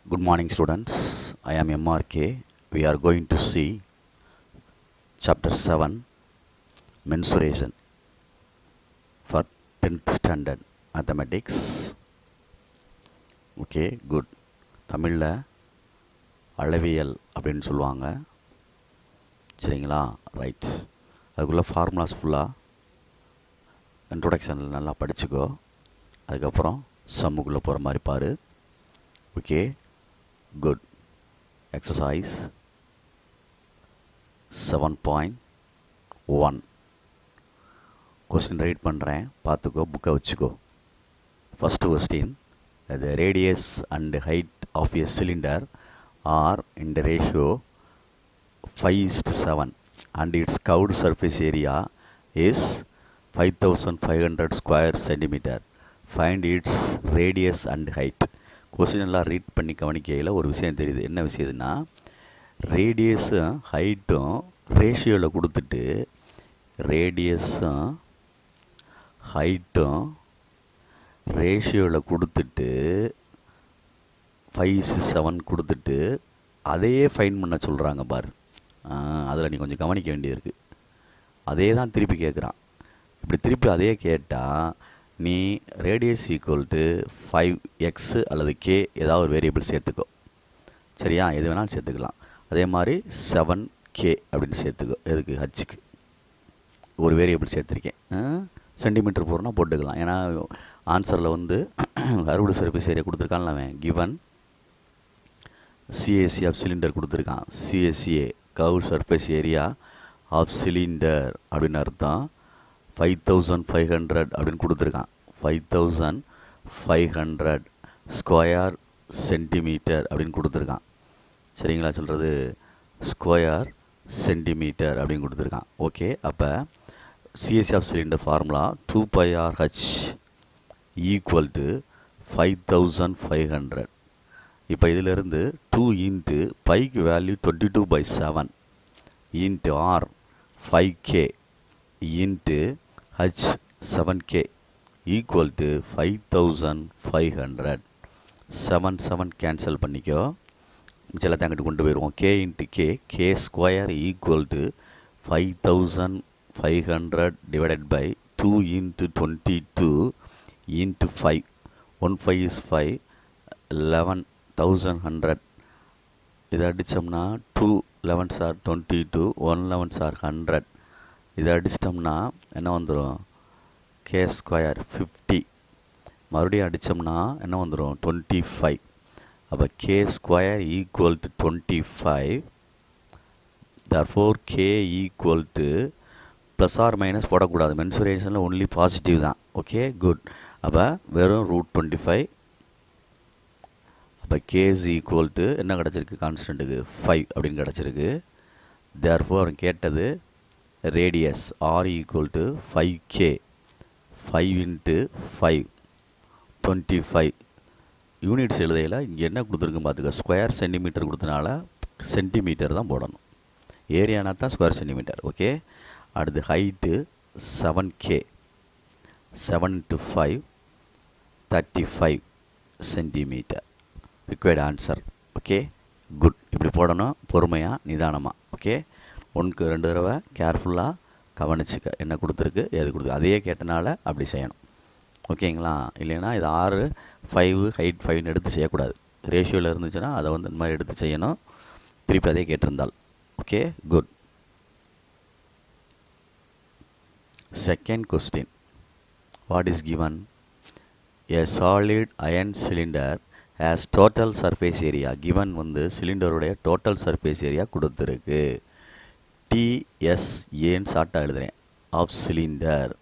Good morning, students. I am MRK. We are going to see chapter 7 mensuration for 10th standard mathematics. Okay, good. தமிழில் அளவியல் அப்படின்னு சொல்லுவாங்க. சரிங்களா? Right. அதுக்குள்ளே formulas ஃபுல்லாக இன்ட்ரோடக்ஷனில் நல்லா படிச்சுக்கோ. அதுக்கப்புறம் சம்முக்குள்ளே போகிற மாதிரி பாரு. Okay, good. Exercise 7.1 question right பண்ணுறேன், பார்த்துக்கோ, புக்கை வச்சுக்கோ. First question, the radius and height of a cylinder are in the ratio 5:7 and its curved surface area is 5500 square centimeter. Find its radius and height. Question எல்லாம் read பண்ணி கவனிக்கையில் ஒரு விஷயம் தெரியுது. என்ன விஷயம்னா, ரேடியஸும் ஹைட்டும் ரேஷியோவில் கொடுத்துட்டு ரேடியஸும் ஹைட்டும் ரேஷியோவில் கொடுத்துட்டு 5:7 கொடுத்துட்டு அதையே ஃபைன் பண்ண சொல்கிறாங்க பாரு. அதில் நீ கொஞ்சம் கவனிக்க வேண்டியிருக்கு. அதே தான் திருப்பி கேட்குறான். இப்படி திருப்பி அதே கேட்டால் நீ ரேடியஸ் ஈக்குவல் டு 5x அல்லது k ஏதாவது ஒரு வேரியபிள் சேர்த்துக்கோ. சரியா? எது வேணாலும் சேர்த்துக்கலாம். அதே மாதிரி 7k அப்படின்னு சேர்த்துக்கோ. எதுக்கு? ஹச்சுக்கு ஒரு வேரியபிள் சேர்த்துருக்கேன். சென்டிமீட்டர் போகிறோன்னா போட்டுக்கலாம். ஏன்னா ஆன்சரில் வந்து அறுபது சர்ஃபேஸ் ஏரியா கொடுத்துருக்கான்ல அவன். கிவன் CAC ஆஃப் சிலிண்டர் கொடுத்துருக்கான். CSA curve surface area of cylinder அப்படின்னு அர்த்தம். 5500 அப்படின்னு கொடுத்துருக்கான். 5500 ஸ்கொயர் சென்டிமீட்டர் அப்படின்னு கொடுத்துருக்கான். சரிங்களா? சொல்கிறது ஸ்கொயர் சென்டிமீட்டர் அப்படின்னு கொடுத்துருக்கான். ஓகே, அப்போ CSA of cylinder formula 2πRH equal to 5500. இப்போ இதிலிருந்து 2 இன்ட்டு பைக்கு value 22/7 into R 5k into H 7k equal to 5500. 7 cancel பண்ணிக்கோ. மிச்சத்தை அங்கிட்டு கொண்டு போயிடுவோம். k into k square equal to 5500 divided by 2 into 22 into 5. 1 5 is 5. 11,100. இதை அடித்தோம்னா 2 11s are 22, 1 11s are 100. இதை அடிச்சிட்டோம்னா என்ன வந்துடும்? k square 50. மறுபடியும் அடித்தோம்னா என்ன வந்துடும்? 25. அப்போ k square equal to 25. therefore k equal to plus R minus போடக்கூடாது. மென்சுரேஷனில் ஒன்லி பாசிட்டிவ் தான். Okay, good. அப்போ வெறும் √25. அப்போ k இஸ் ஈக்குவல் டு என்ன கிடச்சிருக்கு? கான்ஸ்டன்ட்டுக்கு 5 அப்படின்னு கிடச்சிருக்கு. தேர்ஃபோர் அவன் கேட்டது radius R equal to 5k. 5 into 5 25. Units எழுதையில் இங்கே என்ன கொடுத்துருக்குன்னு பார்த்துக்க. ஸ்கொயர் சென்டிமீட்டர் கொடுத்தனால சென்டிமீட்டர் தான் போடணும். ஏரியானா தான் ஸ்கொயர் சென்டிமீட்டர். ஓகே, அடுத்து height 7k. 7 into 5 35 centimetre. Required answer. Okay, good. இப்படி போடணும், பொறுமையாக, நிதானமாக. ஓகே, 1க்கு 2 தடவை கேர்ஃபுல்லாக கவனிச்சுக்க. என்ன கொடுத்துருக்கு, எது கொடுத்துருக்கு. அதையே கேட்டனால அப்படி செய்யணும். ஓகேங்களா? இல்லைன்னா இது 6 5 ஹைட் 5ன்னு எடுத்து செய்யக்கூடாது. ரேஷியோவில் இருந்துச்சுன்னா அதை வந்து இந்த மாதிரி எடுத்து செய்யணும். திருப்பி அதே கேட்டிருந்தால். Okay, good. Second question, what is given? A solid iron cylinder has total surface area. given வந்து சிலிண்டருடைய டோட்டல் சர்ஃபேஸ் ஏரியா கொடுத்துருக்கு. TSAன்னு ஷார்ட்டாக எழுதுகிறேன். ஆஃப் சிலிண்டர்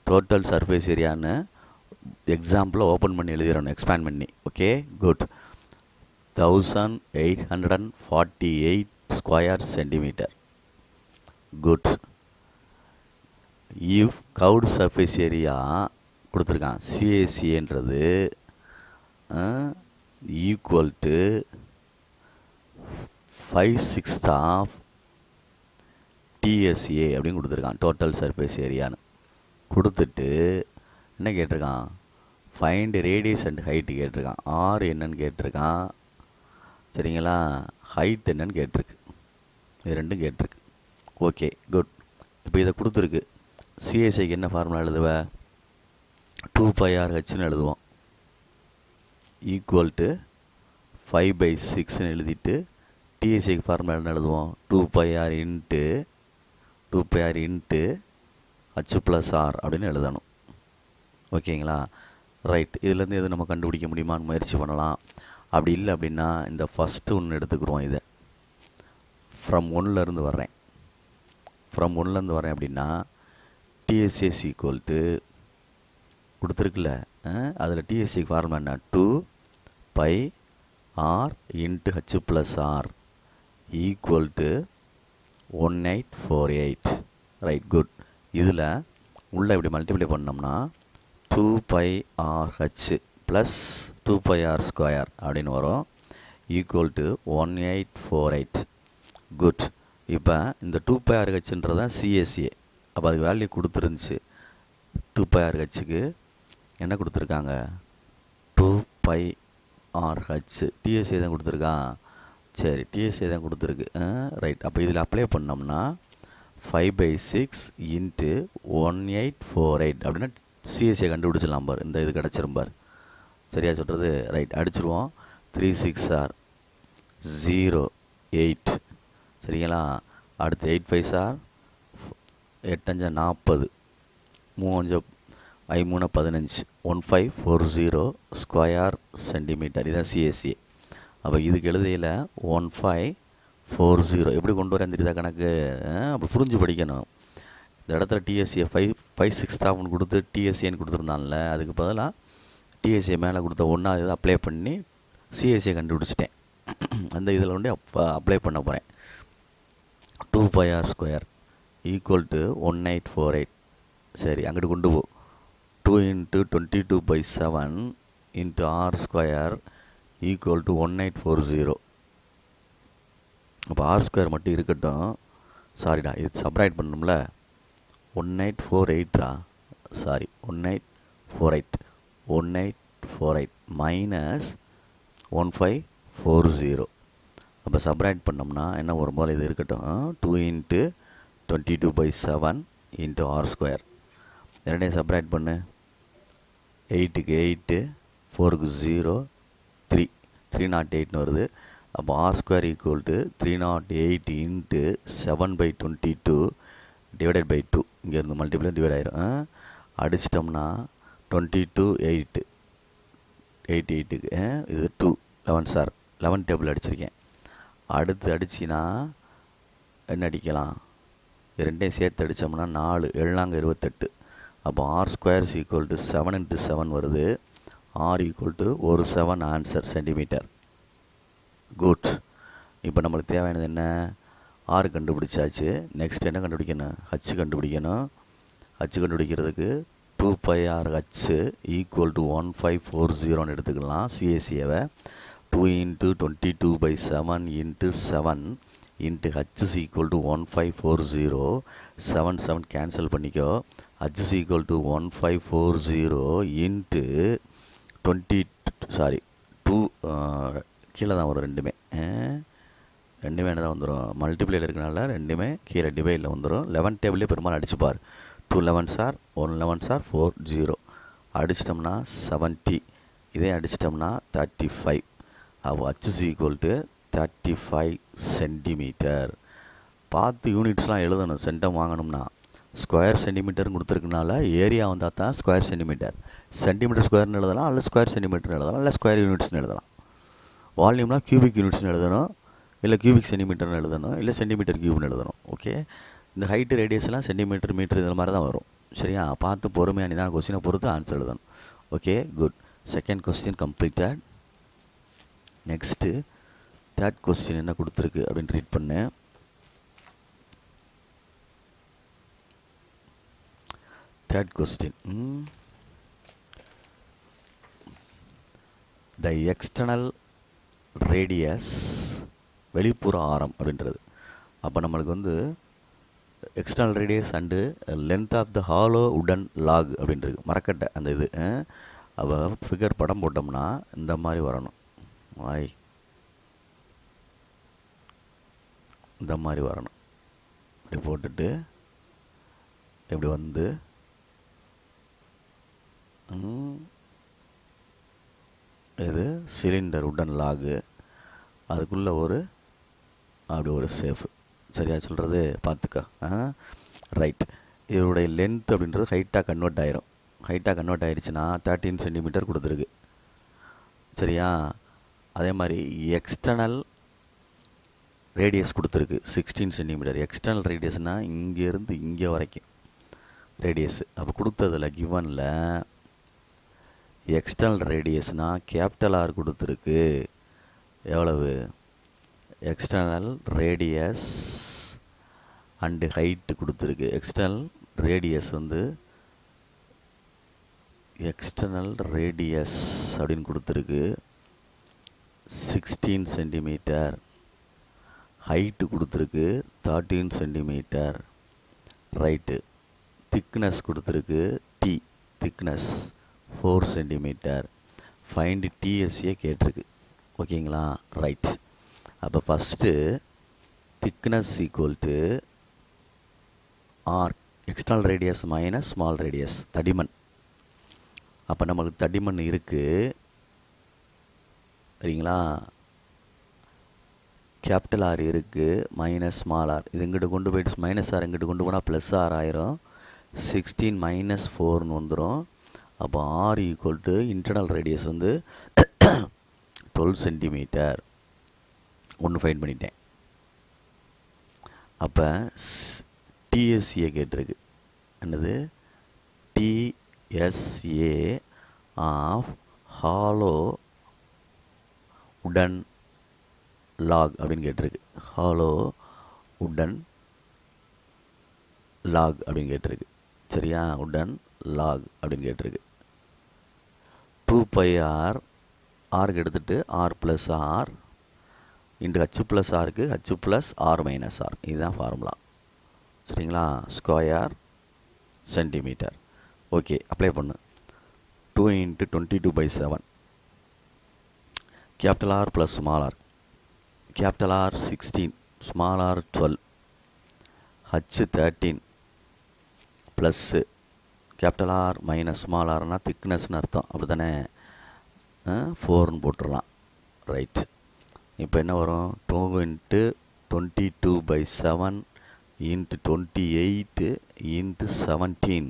டோட்டல் சர்ஃபேஸ் ஏரியான்னு எக்ஸாம்பிளில் ஓப்பன் பண்ணி எழுதிடணும், எக்ஸ்பேண்ட் பண்ணி. Okay, good. 1848 square centimetre. Good. If curved surface area கொடுத்துருக்கான் CACன்றது equal to 5/6 of TSA அப்படின்னு கொடுத்துருக்கான். டோட்டல் சர்ஃபேஸ் ஏரியான்னு கொடுத்துட்டு என்ன கேட்டிருக்கான்? ஃபைண்ட் ரேடியஸ் அண்ட் ஹைட்டு கேட்டிருக்கான். ஆர் என்னன்னு கேட்டிருக்கான். சரிங்களா? ஹைட் என்னன்னு கேட்டிருக்கு. இது ரெண்டும் கேட்டிருக்கு. Okay good. இப்போ இதை கொடுத்துருக்கு. சிஎஸ்ஐக்கு என்ன ஃபார்முலா எழுதுவ? 2πRHன்னு எழுதுவோம். ஈக்குவல் டு 5/6ன்னு எழுதிட்டு டிஎஸ்ஐக்கு ஃபார்முலா என்ன எழுதுவோம்? 2πR இன்ட்டு H+R அப்படின்னு எழுதணும். ஓகேங்களா? ரைட். இதுலேருந்து எது நம்ம கண்டுபிடிக்க முடியுமான்னு முயற்சி பண்ணலாம். அப்படி இல்லை அப்படின்னா இந்த ஃபஸ்ட்டு ஒன்று எடுத்துக்கிறோம். இதை ஃப்ரம் 1லேருந்து வர்றேன். ஃப்ரம் 1லேருந்து வரேன் அப்படின்னா டிஎஸ்எஸ் ஈக்குவல் டு கொடுத்துருக்குல்ல, அதில் டிஎஸ்சிக்கு ஃபார்முலா என்ன? 2πR into H+R equal to 1848. Right good. இதில் உள்ள இப்படி மல்டிப்ளை பண்ணோம்னா 2πRH ப்ளஸ் 2πR² அப்படின்னு வரும். Equal to 1848. குட். இப்போ இந்த 2πRHன்றது தான் சிஎஸ்ஏ. அப்போ அதுக்கு வேல்யூ கொடுத்துருந்துச்சு. 2πRHக்கு என்ன கொடுத்துருக்காங்க? 2πRH. டிஎஸ்ஏ தான் கொடுத்துருக்கான். சரி, டிஎஸ்ஏ தான் கொடுத்துருக்கு. ரைட். அப்போ இதில் அப்ளை பண்ணோம்னா 5/6 இன்ட்டு 1848 அப்படின்னா சிஎஸ்ஏ கண்டுபிடிச்சிடலாம் பார். இந்த இது கிடச்சிரும்பார். சரியா சொல்கிறது? ரைட். அடிச்சிருவோம். 3 6 ஆர் 0 8. சரிங்களா? அடுத்து 8 5 ஆர் 8 5 40 3 5 3 15 1540 ஸ்கொயர் சென்டிமீட்டர். இதுதான் சிஎஸ்ஏ. அப்போ இதுக்கு எழுதையில் 1540 எப்படி கொண்டு வரேன் தெரியுதா கணக்கு? அப்படி புரிஞ்சு படிக்கணும். இந்த இடத்துல டிஎஸ்ஏ 5/6 கொடுத்து டிஎஸ்ஏன்னு கொடுத்துருந்தான்ல, அதுக்கு பதிலாக டிஎஸ்ஏ மேலே கொடுத்த ஒன்றாவது அப்ளை பண்ணி சிஎஸ்ஏ கண்டுபிடிச்சிட்டேன். அந்த இதில் வந்து அப்ளை பண்ண போகிறேன். 2πR² equal to 1848. சரி, அங்கிட்டு கொண்டு போ. 2 × 22/7 இன்ட்டு R² ஈக்குவல் டு 1840. அப்போ R² மட்டும் இருக்கட்டும். சாரிடா, இது சப்ராக்ட் பண்ணணும்ல. 1848 சாரி 1848 மைனஸ் 1540. அப்போ சப்ராக்ட் பண்ணோம்னா என்ன ஒரு போல் இது இருக்கட்டும். 2 × 22/7 இன்ட்டு R². இரண்டையும் சப்ராக்ட் பண்ணு. 8க்கு 8, 4க்கு 0, 3 308ன்னு வருது. அப்போ R² equal to 308 into 7/22 divided by 2. இங்கேருந்து மல்டிப்ளை டிவைட் ஆயிரும். அடிச்சிட்டோம்னா 22 8 8க்கு இது 2 11 சார் 11 டேபிள் அடிச்சிருக்கேன். அடுத்து அடிச்சின்னா என்ன அடிக்கலாம்? ரெண்டையும் சேர்த்து அடித்தோம்னா 4 7 28. அப்போ R² ஈக்குவல் டு 7 × 7 வருது. R equal to 7 answer centimetre. Good. இப்போ நம்மளுக்கு தேவையானது என்ன? R கண்டுபிடிச்சாச்சு. நெக்ஸ்ட் என்ன கண்டுபிடிக்கணும்? H கண்டுபிடிக்கணும். H கண்டுபிடிக்கிறதுக்கு 2πRH ஈக்குவல் டு 1540ன்னு எடுத்துக்கலாம். சிஎஸ்சிஏவை 2 × 22/7 into 7 into H equal to 1540. 7 7 cancel பண்ணிக்கோ. H ஈக்குவல் டு 1540 இன்ட்டு 2 கீழே தான் வரும். ரெண்டுமே என்ன தான் வந்துடும்? மல்டிப்ளையில் இருக்கனால ரெண்டுமே கீழே டிவைடில் வந்துடும். 11 டேபிளே பெரும்பாலும் அடிச்சுப்பார். 2 11s ஆர் 1 11s ஆர் 4 0 அடிச்சிட்டோம்னா 70. இதே அடிச்சிட்டோம்னா 35. அப்போ H ஈக்குவல் டு 35 சென்டிமீட்டர். பார்த்து யூனிட்ஸ்லாம் எழுதணும். சென்டம் வாங்கணும்னா ஸ்கொயர் சென்டிமீட்டர்னு கொடுத்துருக்கனால ஏரியா வந்தால் தான் ஸ்கொயர் சென்டிமீட்டர். சென்டிமீட்டர் ஸ்கொயர்னு எழுதலாம், அல்ல ஸ்கொயர் சென்டிமீட்டர்னு எழுதலாம், இல்லை ஸ்கொயர் யூனிட்ஸ்னு எழுதலாம். வால்யூம்னா கியூபிக் யூனிட்ஸ்னு எழுதணும், இல்லை கியூபிக் சென்டிமீட்டர்னு எழுதணும், இல்லை சென்டிமீட்டர் கியூப்னு எழுதணும். ஓகே. இந்த ஹைட்டு ரேடியஸ்லாம் சென்டிமீட்டர் மீட்டர் இது மாதிரி தான் வரும். சரியா? பார்த்து பொறுமையாக நிதான் கொஸ்டினை பொறுத்து ஆன்சர் எழுதணும். Okay good. Second question completed. Next third question என்ன கொடுத்துருக்கு அப்படின்னு ரீட் பண்ணு. Third question, the external radius வெளிப்புற ஆரம் அப்படின்றது. அப்போ நம்மளுக்கு வந்து external radius and length of the hollow உடன் லாக் அப்படின்றது மரக்கட்டை அந்த இது. அப்போ ஃபிகர் படம் போட்டோம்னா இந்த மாதிரி வரணும். இந்த மாதிரி வரணும். இப்படி போட்டுட்டு இப்படி வந்து இது சிலிண்டர் உடன் லாகு, அதுக்குள்ளே அப்படி ஒரு சேஃப். சரியா சொல்கிறது? பார்த்துக்கா. ரைட். இதோடைய லென்த் அப்படின்றது ஹைட்டாக கன்வெர்ட் ஆயிரும். ஹைட்டாக கன்வெர்ட் ஆயிடுச்சுன்னா 13 சென்டிமீட்டர் கொடுத்துருக்கு. சரியா? அதே மாதிரி எக்ஸ்டர்னல் ரேடியஸ் கொடுத்துருக்கு 16 சென்டிமீட்டர். எக்ஸ்டர்னல் ரேடியஸ்னால் இங்கேருந்து இங்கே வரைக்கும் ரேடியஸ். அப்போ கொடுத்ததில் கிவனில் எக்ஸ்டர்னல் ரேடியஸ்னால் கேபிட்டல் ஆர் கொடுத்துருக்கு. எவ்வளவு? எக்ஸ்டர்னல் ரேடியஸ் அண்டு ஹைட்டு கொடுத்துருக்கு. எக்ஸ்டர்னல் ரேடியஸ் வந்து எக்ஸ்டர்னல் ரேடியஸ் அப்படின்னு கொடுத்துருக்கு 16 சென்டிமீட்டர். ஹைட்டு கொடுத்துருக்கு 13 சென்டிமீட்டர். ரைட்டு. திக்னஸ் கொடுத்துருக்கு டி, திக்னஸ் 4 சென்டிமீட்டர். ஃபைண்ட் டிஎஸ்சியை கேட்டிருக்கு. ஓகேங்களா? ரைட். அப்போ first thickness equal to R, external radius minus small radius, தடிமன். அப்போ நம்மளுக்கு தடிமன் இருக்குது சரிங்களா? கேபிட்டல் ஆர் இருக்குது, மைனஸ் ஸ்மால் ஆர். இது இங்கிட்டு கொண்டு போயிட்டு மைனஸ் ஆர் இங்கிட்டு கொண்டு போனால் ப்ளஸ் ஆர் ஆயிரும். 16 மைனஸ் 4ன்னு வந்துடும். அப்போ R equal to internal radius வந்து 12 சென்டிமீட்டர். ஒன்று ஃபைண்ட் பண்ணிட்டேன். அப்போ டிஎஸ்சியை கேட்டிருக்கு. என்னது? டிஎஸ்ஏ ஆஃப் ஹாலோ உடன் லாக் அப்படின்னு கேட்டிருக்கு. ஹாலோ உடன் லாக் அப்படின்னு கேட்டிருக்கு. சரியா? உடன் லாக் அப்படின்னு கேட்டிருக்கு. 2 ஆர், ஆருக்கு எடுத்துகிட்டு R plus R into H plus ஆருக்கு H plus R minus R. இதுதான் ஃபார்முலா. சரிங்களா? Square centimetre. ஓகே, அப்ளை பண்ணு. 2 × 22/7. Capital R plus small R. Capital R 16, small R 12, H 13 plus capital R minus small ஆர்னால் திக்னஸ்னு அர்த்தம். அப்படி தானே? 4ன்னு போட்டுடலாம். ரைட். இப்போ என்ன வரும்? 2 × 22/7 × 28 × 17.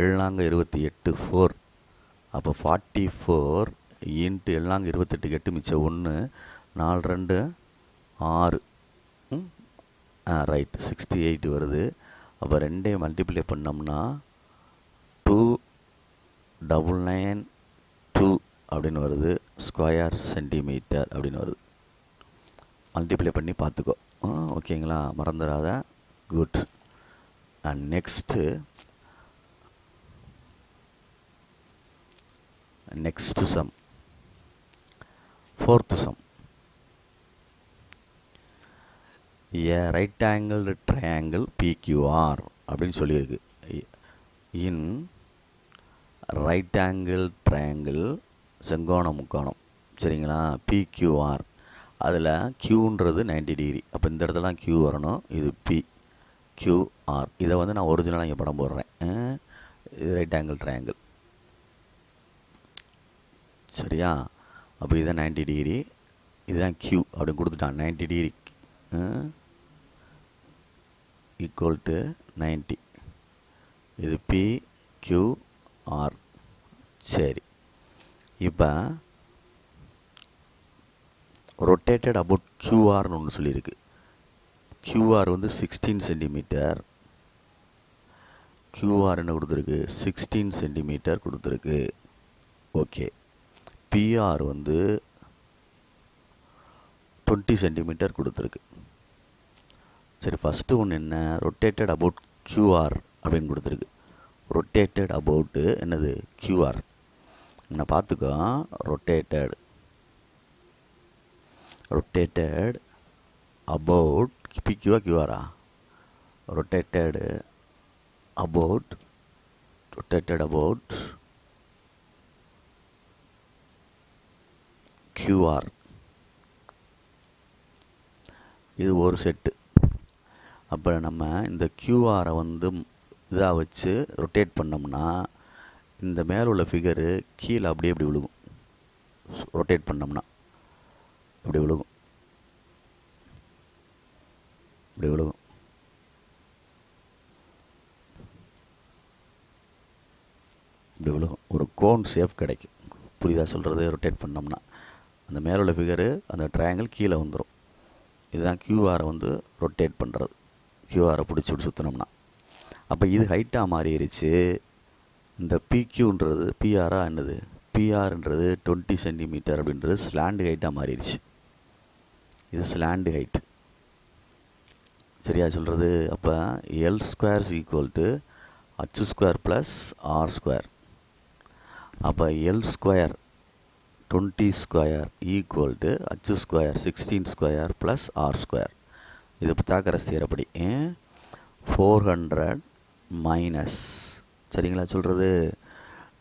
7 28 4. அப்போ 44 × 7 28 8 மிச்சம் 1, 4 2 6. ரைட், 68 வருது. அப்போ ரெண்டையும் மல்டிப்ளை பண்ணோம்னா 2992 அப்படின்னு வருது. ஸ்கொயர் சென்டிமீட்டர் அப்படின்னு வருது. மல்டிப்ளை பண்ணி பார்த்துக்கோ. ஓகேங்களா? மறந்துடாத. Good. And next sum, 4th sum. A right angle triangle PQR அப்படின்னு சொல்லியிருக்கு. இன் ரைட் ஆங்கிள் ட்ரையாங்கிள், செங்கோண முக்கோணம். சரிங்களா? பிக்யூஆர். அதில் க்யூன்றது 90 டிகிரி. அப்போ இந்த இடத்துல க்யூ வரணும். இது பி கியூஆர். இதை வந்து நான் ஒரிஜினலாக இங்கே படம் போடுறேன். இது ரைட் ஆங்கிள் ட்ரையாங்கிள். சரியா? அப்போ இதுதான் 90 டிகிரி, இதுதான் க்யூ அப்படின்னு கொடுத்துட்டான். 90 டிகிரி ஈக்குவல் டு 90. இது பி கியூஆர். சரி. இப்போ ரொட்டேட்டட் அபவுட் கியூஆர்னு ஒன்று சொல்லியிருக்கு. கியூஆர் வந்து 16 சென்டிமீட்டர். கியூஆர் என்ன கொடுத்துருக்கு? 16 சென்டிமீட்டர் கொடுத்துருக்கு. ஓகே. பிஆர் வந்து 20 சென்டிமீட்டர் கொடுத்துருக்கு. சரி, ஃபஸ்ட்டு ஒன்று என்ன? ரொட்டேட்டட் அபவுட் கியூஆர் அப்படின்னு கொடுத்துருக்கு. ரொட்டேட்டட் அபவுட்டு என்னது? கியூஆர். நான் பார்த்துக்கோ. ரொட்டேட்டட் அபவுட் பிக்யூஆ கியூஆரா? Rotated about QR. இது ஒரு செட்டு. அப்போ நம்ம இந்த கியூஆரை வந்து இதாக வச்சு ரொட்டேட் பண்ணோம்னா இந்த மேலே உள்ள ஃபிகரு கீழே அப்படியே இப்படி விழுகும். ரொட்டேட் பண்ணோம்னா இப்படி விழுகும், இப்படி விழுகும். இப்படி விழுகும். ஒரு கோன் ஷேப் கிடைக்கும். புரியுதா சொல்கிறது? ரொட்டேட் பண்ணோம்னா அந்த மேலே உள்ள ஃபிகரு அந்த ட்ரையாங்கிள் கீழே வந்துடும். இதுதான் கியூஆரை வந்து ரொட்டேட் பண்ணுறது. கியூஆரை பிடிச்சி இப்படி சுற்றினோம்னா அப்போ இது ஹைட்டாக மாறிடுச்சு. இந்த பிக்யூன்றது பிஆராக என்னது, பிஆர்ன்றது 20 சென்டிமீட்டர் அப்படின்றது ஸ்லாண்டு ஹைட்டாக மாறிடுச்சு. இது ஸ்லாண்டு ஹைட். சரியா சொல்கிறது? அப்போ L square is equal to H square plus R square. அப்போ L square 20 square equal to H square 16 square plus R square. இது பித்தாகரஸ் தியரப்படி 400 மைனஸ், சரிங்களா சொல்கிறது?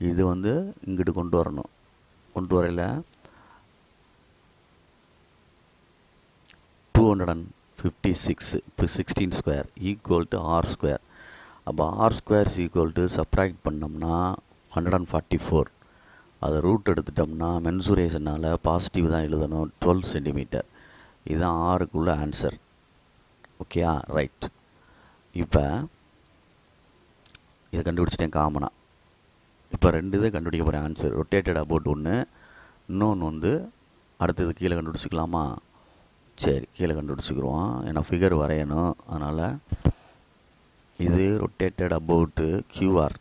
இது வந்து இங்கிட்டு கொண்டு வரணும். கொண்டு வரையில் 256 இப்போ 16 square equal to R square. அப்போ R square equal to subtract பண்ணோம்னா 144. அதை ரூட் எடுத்துட்டோம்னா மென்சுரேஷனால் பாசிட்டிவ் தான் எழுதணும். 12 சென்டிமீட்டர். இதுதான் ஆருக்குள்ள ஆன்சர். ஓகேயா? ரைட். இப்போ இதை கண்டுபிடிச்சிட்டேன் காமனாக. இப்போ 2 இதை கண்டுபிடிக்க போகிறேன் ஆன்சர். ரொட்டேட்டட் அபவுட் ஒன்று, இன்னொன்று வந்து அடுத்தது கீழே கண்டுபிடிச்சிக்கலாமா? சரி, கீழே கண்டுபிடிச்சிக்கிடுவோம். ஏன்னா ஃபிகர் வரையணும். அதனால் இது rotated about QR.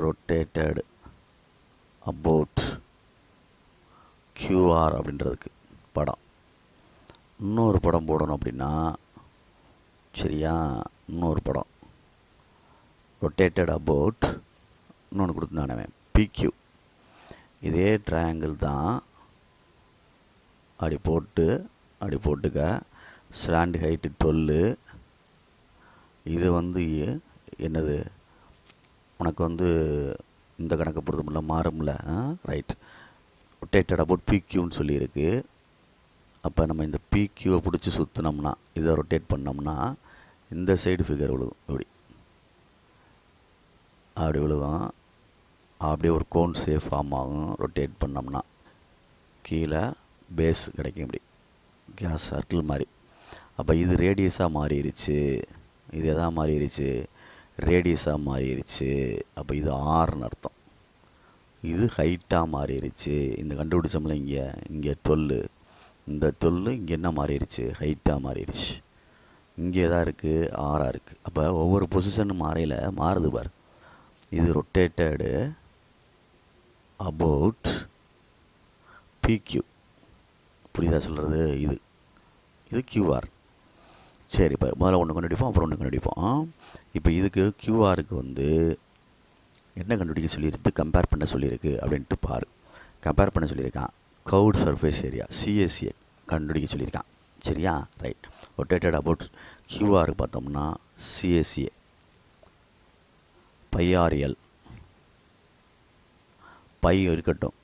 Rotated about QR அப்படின்றதுக்கு படம். இன்னொரு படம் போடணும் அப்படின்னா, சரியா, இன்னொரு படம் ரொட்டேட்டட் அபவுட் இன்னொன்று கொடுத்துருந்தானே பிக்யூ. இதே ட்ரையாங்கிள் தான். அப்படி போட்டுக்க. Slant height 12. இது வந்து என்னது, உனக்கு வந்து இந்த கணக்கை பொறுத்தமில்ல மாறும்ல. ரைட். ரொட்டேட்டட் அபவுட் பிக்யூன்னு சொல்லியிருக்கு. அப்போ நம்ம இந்த பிக்யூவை பிடிச்சி சுற்றினோம்னா, இதை ரொட்டேட் பண்ணோம்னா இந்த சைடு ஃபிகர் விழுகும். அப்படி விழுகும். அப்படியே ஒரு கோன் ஷேப் ஃபார்ம் ஆகும். ரொட்டேட் பண்ணோம்னா கீழே பேஸ் கிடைக்கும். இப்படி கேஸ் சர்க்கிள் மாதிரி. அப்போ இது ரேடியஸாக மாறிடுச்சு. இது எதாக மாறிடுச்சு? ரேடியஸாக மாறிடுச்சு. அப்போ இது ஆர்னு அர்த்தம். இது ஹைட்டாக மாறிடுச்சு. இந்த கண்டுபிடிச்சோம்ல இங்கே 12. இந்த 12 இங்கே என்ன மாறிடுச்சு? ஹைட்டாக மாறிடுச்சு. இங்கே எதாக இருக்குது? ஆராக இருக்குது. அப்போ ஒவ்வொரு பொசிஷனும் மாறுது பார். இது ரொட்டேட்டடு அபவுட் பிக்யூ. புரியுதா சொல்கிறது? இது கியூஆர். சரி, இப்போ முதல்ல ஒன்று கண்டுபிடிப்போம், அப்புறம் ஒன்று கண்டுபிடிப்போம். இப்போ இதுக்கு கியூஆருக்கு வந்து என்ன கண்டுபிடிக்க சொல்லியிருக்கு? கம்பேர் பண்ண சொல்லியிருக்கு அப்படின்ட்டு பாரு. கம்பேர் பண்ண சொல்லியிருக்கான். கர்வ்டு சர்ஃபேஸ் ஏரியா சிஎஸ்ஏ கண்டுபிடிக்க சொல்லியிருக்கான். சரியா? ரைட். ரொட்டேட்டட் அபவுட் கியூஆருக்கு பார்த்தோம்னா சிஎஸ்ஏ பைஆர்எல் பை இருக்கட்டும்.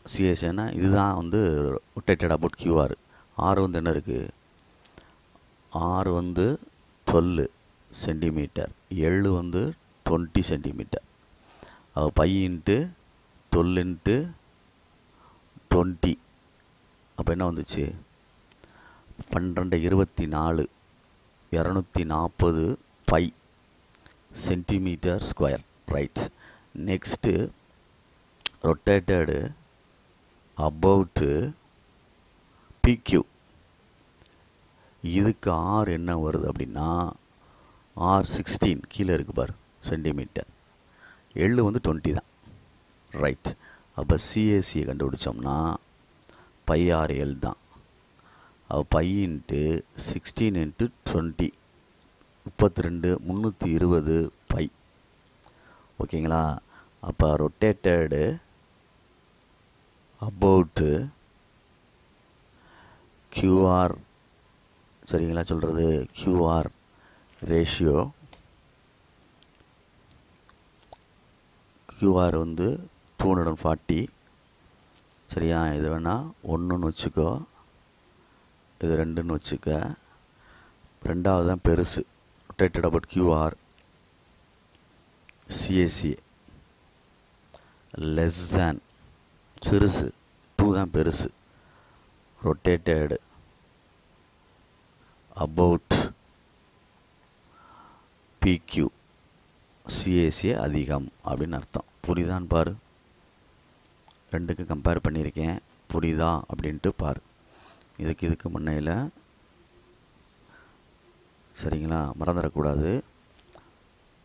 சிஎஸ்ஏன்னா இதுதான் வந்து ரொட்டேட்டட் அபவுட் கியூஆர். ஆர் வந்து என்ன இருக்குது? ஆர் வந்து 12 சென்டிமீட்டர், எள் வந்து 20 சென்டிமீட்டர். Pi into 12 into 20. அப்போ என்ன வந்துச்சு? 12 24 240 pi centimetre square. Right. Next rotated about PQ. இதுக்கு ஆர் என்ன வருது அப்படின்னா ஆர் 16 கீழே இருக்குது பார் சென்டிமீட்டர். எள் வந்து 20 தான். ரைட். அப்போ சிஏசியை கண்டுபிடிச்சோம்னா பை ஆர் எல் தான். அப்போ பை இன்ட்டு 16 இன்ட்டு 20 32 320 பை. ஓகேங்களா? அப்போ ரொட்டேட்டடு அபவுட்டு கியூஆர், சரிங்களா சொல்கிறது? கியூஆர் ரேஷியோ, கியூஆர் வந்து 240. சரியா? இது வேணால் 1ன்னு வச்சுக்கோ. இது 2ன்னு வச்சுக்க. ரெண்டாவது தான் பெருசு. Rotated about QR. CACA less than சிறுசு. 2 தான் பெருசு. Rotated about PQ. CACA அதிகம் அப்படின்னு அர்த்தம். புரியுதான்னு பாரு. ரெண்டுக்கும் கம்பேர் பண்ணியிருக்கேன். புரியுதா அப்படின்ட்டு பாரு. இதுக்கு முன்னையில் சரிங்களா, மறந்துடக்கூடாது.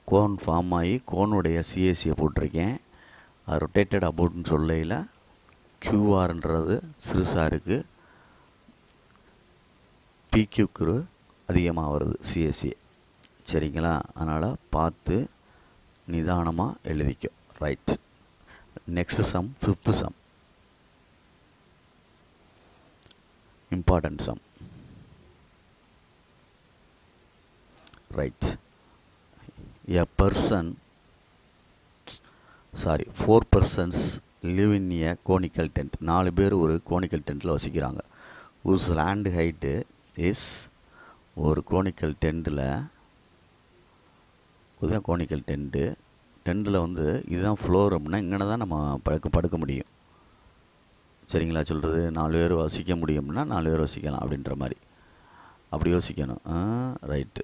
கோன் ஃபார்ம் ஆகி கோனுடைய CACA போட்டிருக்கேன். அது ரொட்டேட்டட் அபவுட்னு சொல்லையில் QRன்றது சிறுசாக இருக்குது, PQக்கு அதிகமாக வருது CACA. சரிங்களா, அதனால் பார்த்து நிதானமாக எழுதிக்கோ. Right. Next sum, 5th sum, important sum. Right. A person, sorry, 4 persons live in a conical tent. 4 பேர் ஒரு கோனிக்கல் டென்ட்டில் வசிக்கிறாங்க. whose land height is, ஒரு கோனிக்கல் டென்ட்டில், இதுதான் கோனிக்கல் டென்ட்டில் வந்து இதுதான் ஃப்ளோர் அப்படின்னா இங்கே தான் நம்ம படுக்க முடியும். சரிங்களா சொல்கிறது. 4 பேர் வசிக்க முடியும்னா 4 பேர் வசிக்கலாம் அப்படின்ற மாதிரி அப்படி யோசிக்கணும். ரைட்டு.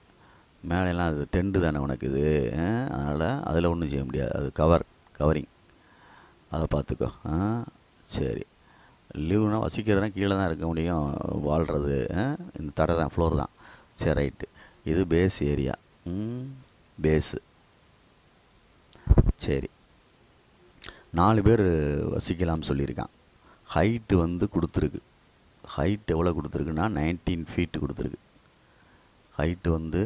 மேலெல்லாம் அது டென்ட்டு தானே உனக்கு இது, அதனால் அதில் ஒன்றும் செய்ய முடியாது. அது கவரிங், அதை பார்த்துக்கோ. சரி. லீவுனா வசிக்கிறதுனா கீழே தான் இருக்க முடியும், வாழ்கிறது இந்த தரை தான், ஃப்ளோர் தான். சரி ரைட்டு. இது பேஸ் ஏரியா, பேஸு. சரி, 4 பேர் வசிக்கலாம்னு சொல்லியிருக்கான். ஹைட்டு வந்து கொடுத்துருக்கு. ஹைட் எவ்வளோ கொடுத்துருக்குன்னா 19 feet கொடுத்துருக்கு. ஹைட்டு வந்து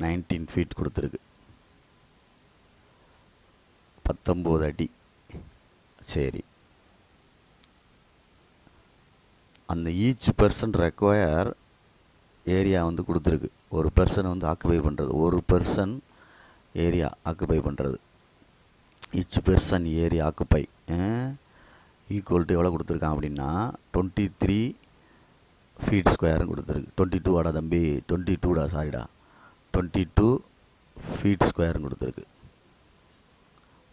19 feet கொடுத்துருக்கு, 19 அடி. சரி, அந்த ஈச் பர்சன் ரெக்வயர் ஏரியா வந்து கொடுத்துருக்கு. ஒரு பர்சன் வந்து ஆக்குபை பண்ணுறது, ஒரு பர்சன் ஏரியா ஆக்குபை பண்ணுறது. Each person area occupy equal to எவ்வளோ கொடுத்துருக்கான் அப்படின்னா 23 feet ஸ்கொயர்னு கொடுத்துருக்கு. 22 ஆடா தம்பி, 22டா, சாரிடா, 22 feet ஸ்கொயர்னு கொடுத்துருக்கு.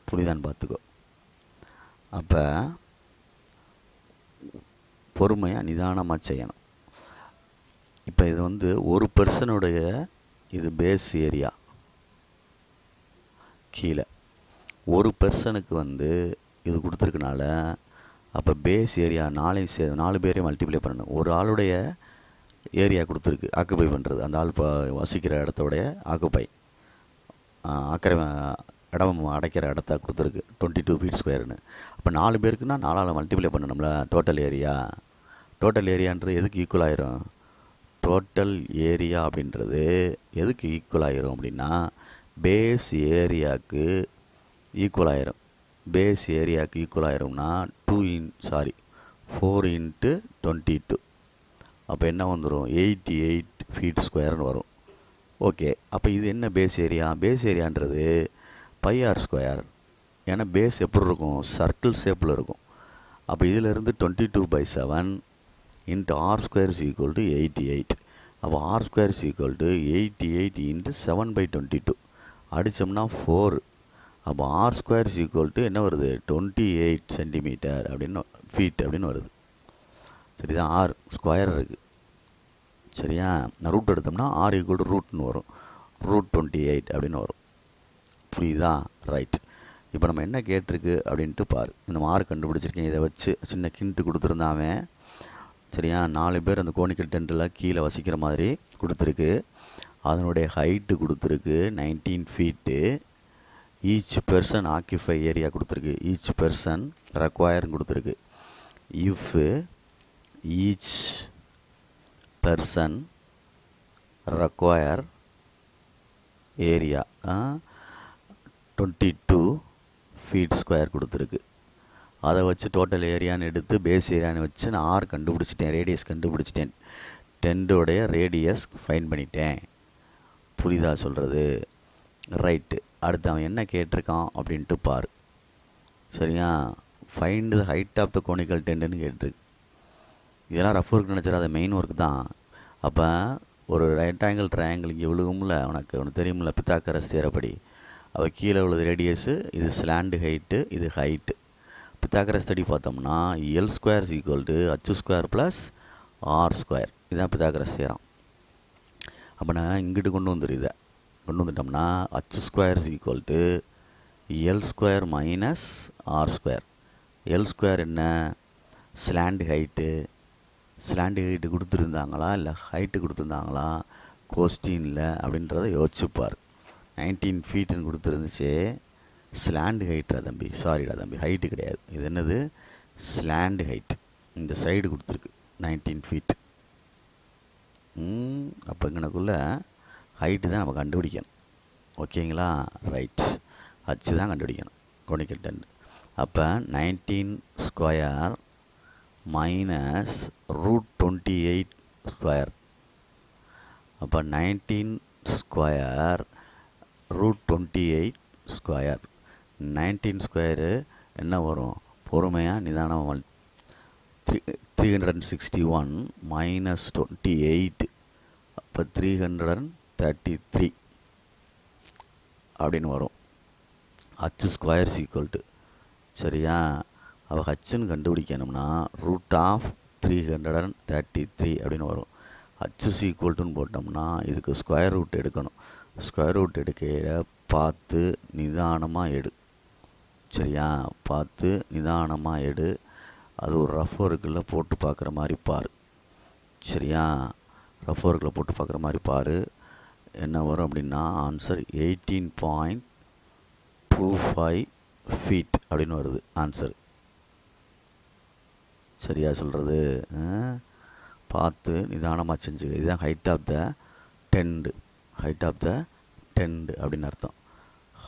புரியுதான்னு பார்த்துக்கோ. அப்போ பொறுமையாக நிதானமாக செய்யணும். இப்போ இது வந்து ஒரு பர்சனுடைய இது பேஸ் ஏரியா. கீழே ஒரு பர்சனுக்கு வந்து இது கொடுத்துருக்கனால அப்போ பேஸ் ஏரியா 4 பேரையும் மல்டிப்ளை பண்ணணும். ஒரு ஆளுடைய ஏரியா கொடுத்துருக்கு ஆக்குபை பண்ணுறது, அந்த ஆள் இப்போ வசிக்கிற இடத்தோடைய ஆக்குபை இடம் அடைக்கிற இடத்த கொடுத்துருக்கு 22 feet ஸ்கொயர்னு. அப்போ 4 பேருக்குன்னா 4ஆல் மல்டிப்ளை பண்ணணும்ல. டோட்டல் ஏரியான்றது எதுக்கு ஈக்குவல் ஆயிரும்? டோட்டல் ஏரியா அப்படின்றது எதுக்கு ஈக்குவல் ஆயிரும் அப்படின்னா பேஸ் ஏரியாவுக்கு ஈக்குவல் ஆயிரும். பேஸ் ஏரியாவுக்கு ஈக்குவல் ஆயிரும்னா 4 into 22. அப்போ என்ன வந்துடும்? 88 feet ஸ்கொயர்னு வரும். ஓகே, அப்போ இது என்ன பேஸ் ஏரியா? பேஸ் ஏரியான்றது πr ஸ்கொயர். ஏன்னா பேஸ் எப்படி இருக்கும்? சர்க்கிள் ஷேப்பில் இருக்கும். அப்போ இதிலேருந்து 22/7 into r square is equal to 88. அப்போ r square is equal to 88 into 7/22 அடித்தோம்னா 4. அப்போ r square is equal to என்ன வருது? 28 சென்டிமீட்டர் அப்படின்னு ஃபீட் அப்படின்னு வருது. சரிதான், r ஸ்கொயர் இருக்குது. சரியா, ரூட் எடுத்தோம்னா r ஈக்குவல் டு ரூட்னு வரும். √28 அப்படின்னு வரும். புரியுதா? ரைட். இப்போ நம்ம என்ன கேட்டிருக்கு அப்படின்ட்டு பாரு. இந்த மார்க் கண்டுபிடிச்சிருக்கேன். இதை வச்சு சின்ன கிண்ட்டு கொடுத்துருந்தாவே. சரியா, 4 பேர் அந்த கோனிக்கல் டென்ட்டில் கீழே வசிக்கிற மாதிரி கொடுத்துருக்கு. அதனுடைய ஹைட்டு கொடுத்துருக்கு 19 feet. ஈச் பெர்சன் ஆக்கிஃபை ஏரியா கொடுத்துருக்கு. ஈச் பெர்சன் ரெக்வயர்னு கொடுத்துருக்கு. If each person require area 22 feet square கொடுத்துருக்கு. அதை வச்சு டோட்டல் ஏரியான்னு எடுத்து பேஸ் ஏரியான்னு வச்சு நான் ஆர் கண்டுபிடிச்சிட்டேன், ரேடியஸ் கண்டுபிடிச்சிட்டேன். டென்டோடைய ரேடியஸ் ஃபைன் பண்ணிட்டேன். புரியுதா சொல்கிறது? ரைட்டு. அடுத்து அவன் என்ன கேட்டிருக்கான் அப்படின்ட்டு பாரு. சரியா, find the height of the conical டென்ட்னு கேட்டிருக்கு. இதெல்லாம் ரஃப் ஒர்க் நினச்சிட அது மெயின் ஒர்க் தான். அப்போ ஒரு ரைட் ஆங்கிள் ட்ரையாங்கிள் இங்கே விழுகும்ல, உனக்கு தெரியுமில்ல பித்தாகரஸ் தியரப்படி. அப்போ கீழே உள்ளது ரேடியஸு, இது ஸ்லாண்டு ஹைட்டு, இது ஹைட்டு. பித்தாகரஸ் தடி பார்த்தோம்னா L square equal to H square plus R square. இதுதான் பித்தாகரஸ் தியரம். அப்போ நான் இங்கிட்டு கொண்டு வந்துட்டோம்னா H square equal to L square minus R square. L square என்ன? Slant height. ஸ்லாண்டு ஹைட்டு கொடுத்துருந்தாங்களா இல்லை ஹைட்டு கொடுத்துருந்தாங்களா கொஸ்டினில் அப்படின்றத யோசிச்சுப்பார். 19 ஃபீட்டுன்னு கொடுத்துருந்துச்சு. ஸ்லாண்டு ஹைட்டா தம்பி, சாரிடா தம்பி, ஹைட்டு கிடையாது. இது என்னது? ஸ்லாண்டு ஹைட். இந்த சைடு கொடுத்துருக்கு 19 ஃபீட். அப்போ இங்கனக்குள்ளே ஹைட்டு தான் நம்ம கண்டுபிடிக்கணும். ஓகேங்களா? ரைட். ஹச்சு தான் கண்டுபிடிக்கணும். Conical tent. அப்போ 19 ஸ்கொயர் மைனஸ் ரூட் 28 ஸ்கொயர். அப்போ 19 ஸ்கொயர் ரூட் 28 ஸ்கொயர். 19 ஸ்கொயரு என்ன வரும்? பொறுமையாக நிதானமாக 361 மைனஸ் 28. அப்போ 333 அப்படின்னு வரும். ஹச் ஸ்கொயர் ஈக்குவல் டு, சரியா? அப்போ ஹச்சுன்னு கண்டுபிடிக்கணும்னா ரூட் ஆஃப் 333 அப்படின்னு வரும். ஹச் ஈக்குவல்ட்டுன்னு போட்டோம்னா இதுக்கு ஸ்கொயர் ரூட் எடுக்கணும். ஸ்கொயர் ரூட் எடுக்க பார்த்து நிதானமாக எடு, சரியா? பார்த்து நிதானமாக எடு. அது ஒரு ரஃப் ஒர்க்கில் போட்டு பார்க்குற மாதிரி பாரு, சரியா? ரஃப் ஒர்க்கில் போட்டு பார்க்குற மாதிரி பாரு. என்ன வரும் அப்படின்னா ஆன்சர் 18.25 ஃபீட் அப்படின்னு வருது ஆன்சர். சரியா சொல்கிறது? பார்த்து நிதானமாக செஞ்சுக்க. இதுதான் height of the tent. Height of the tent அப்படின்னு அர்த்தம்.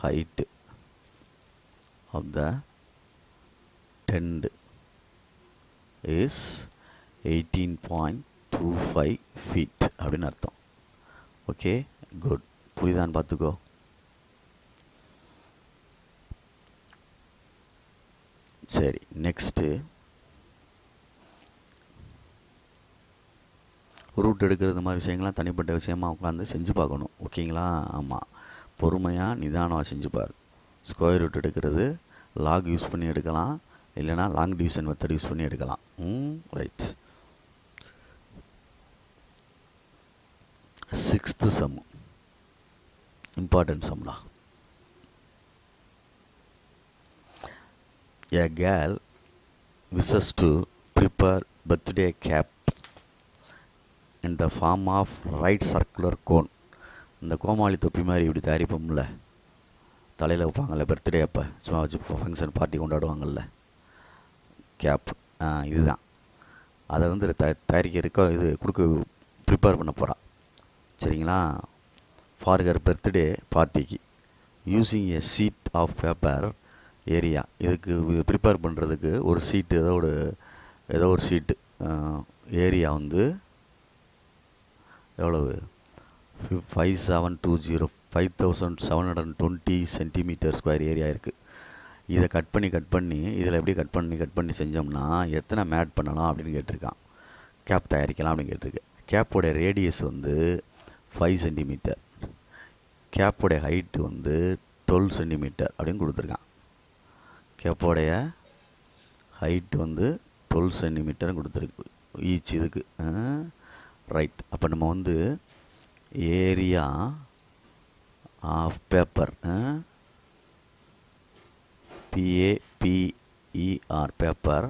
Height of the tent is 18.25 feet அப்படின்னு அர்த்தம். Okay, good. புரியுதான்னு பார்த்துக்கோ. சரி, நெக்ஸ்ட்டு ரூட் எடுக்கிறது மாதிரி விஷயங்கள்லாம் தனிப்பட்ட விஷயமாக உட்காந்து செஞ்சு பார்க்கணும். ஓகேங்களா? ஆமாம், பொறுமையாக நிதானமாக செஞ்சுப்பார். ஸ்கொயர் ரூட் எடுக்கிறது லாக் யூஸ் பண்ணி எடுக்கலாம், இல்லைனா லாங் டிவிஷன் மெத்தட் யூஸ் பண்ணி எடுக்கலாம். ரைட். 6th சம், இம்பார்ட்டன்ட் சம்லாம். A girl wishes to prepare birthday cake in the form of right circular cone. இந்த கோமாளி தொப்பி மாதிரி இப்படி தயாரிப்போம்ல, தலையில் வைப்பாங்கள்ல பர்த்டே அப்போ, சும்மா வச்சு ஃபங்க்ஷன் பார்ட்டி கொண்டாடுவாங்கள்ல, கேப். இதுதான். அதை வந்து தயாரிக்க இது ப்ரிப்பேர் பண்ண போகிறான், சரிங்களா? ஃபார் ஹர் பர்த்டே பார்ட்டிக்கு using a sheet of paper area. இதுக்கு ப்ரிப்பேர் பண்ணுறதுக்கு ஒரு ஷீட்டு, ஏதோ ஒரு ஷீட்டு ஏரியா வந்து எவ்வளவு? 5720 சென்டிமீட்டர் ஸ்கொயர் ஏரியா இருக்குது. இதை கட் பண்ணி இதில் எப்படி கட் பண்ணி செஞ்சோம்னா எத்தனை மேட் பண்ணலாம் அப்படின்னு கேட்டிருக்கான். கேப் தயாரிக்கலாம் அப்படின்னு கேட்டிருக்கு. கேப்போடைய ரேடியஸ் வந்து 5 சென்டிமீட்டர், கேப்போடைய ஹைட்டு வந்து 12 சென்டிமீட்டர் அப்படின்னு கொடுத்துருக்கான். கேப்போடைய ஹைட்டு வந்து 12 சென்டிமீட்டர்னு கொடுத்துருக்கு ஈச் இதுக்கு. ரைட். அப்போ நம்ம வந்து area of paper, PAPER paper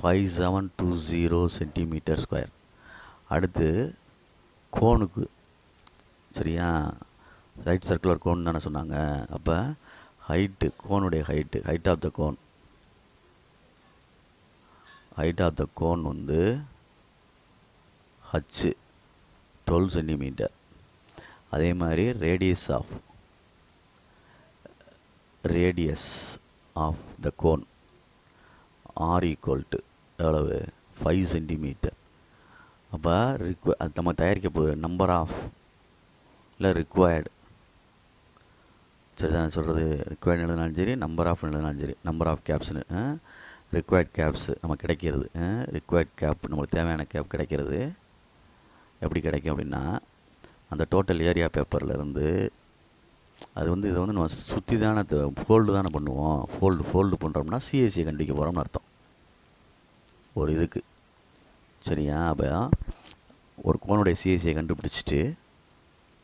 5720 centimetre square. அடுத்து கோனுக்கு, சரியா? ரைட் சர்க்குலர் கோன் தானே சொன்னாங்க. அப்போ ஹைட்டு, கோனுடைய ஹைட் ஆஃப் த கோன் வந்து ஹச் 12 சென்டிமீட்டர். அதே மாதிரி radius of the cone R equal to எவ்வளவு? 5 சென்டிமீட்டர். அப்போ அது நம்ம தயாரிக்க போகுது நம்பர் ஆஃப் இல்லை ரிக்வயர்டு, சரி தான் சொல்கிறது. ரிக்வயர்டு எழுதினாலும் சரி, நம்பர் ஆஃப் எழுதினாலும் சரி, நம்பர் ஆஃப் கேப்ஸ்னு ரிக்வயர்ட் கேப்ஸு நமக்கு கிடைக்கிறது. ரிக்வயர்ட் கேப் நமக்கு தேவையான கேப் கிடைக்கிறது எப்படி கிடைக்கும் அப்படின்னா, அந்த டோட்டல் ஏரியா பேப்பர்லேருந்து அது வந்து இதை வந்து நம்ம சுற்றி தானே ஃபோல்டு தானே பண்ணுவோம். ஃபோல்டு பண்ணுறோம்னா சிஎஸ்சியை கண்டுபிடிக்க போகிறோம்னு அர்த்தம் ஒரு இதுக்கு. சரியா? அப்போ ஒரு கோனுடைய சிஎஸ்சியை கண்டுபிடிச்சிட்டு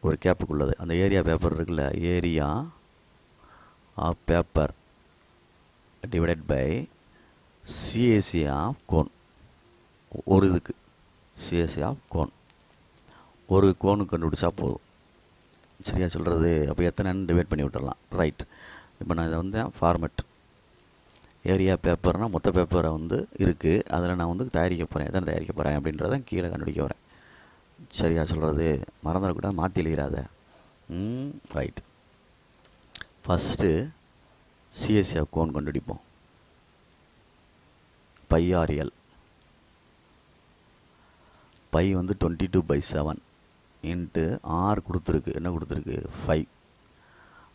ஒரு கேப்புக்குள்ளது அந்த ஏரியா பேப்பர் இருக்குல்ல, area of paper divided by CSC of cone. ஒரு இதுக்கு சிஎஸ்சி ஆஃப் கோன் ஒரு கோனுக்கு கண்டுபிடிச்சா போதும். சரியா சொல்கிறது? அப்போ எத்தனைன்னு டிவைட் பண்ணி விட்டுடலாம். ரைட். இப்போ நான் இதை வந்து ஃபார்மெட் ஏரியா பேப்பர்னால் மொத்த பேப்பரை வந்து இருக்குது, அதில் நான் வந்து தயாரிக்க போகிறேன், எத்தனை தயாரிக்க போகிறேன் அப்படின்றத கீழே கண்டுபிடிக்க வரேன். சரியா சொல்கிறது? மறந்துடக்கூடாது, மாற்றி எழுதிடாத. Right. First CSC of cone கண்டுபிடிப்போம். பைஆர்எல் பை வந்து 22/7 இன்ட்டு ஆர் கொடுத்துருக்கு. என்ன கொடுத்துருக்கு? 5.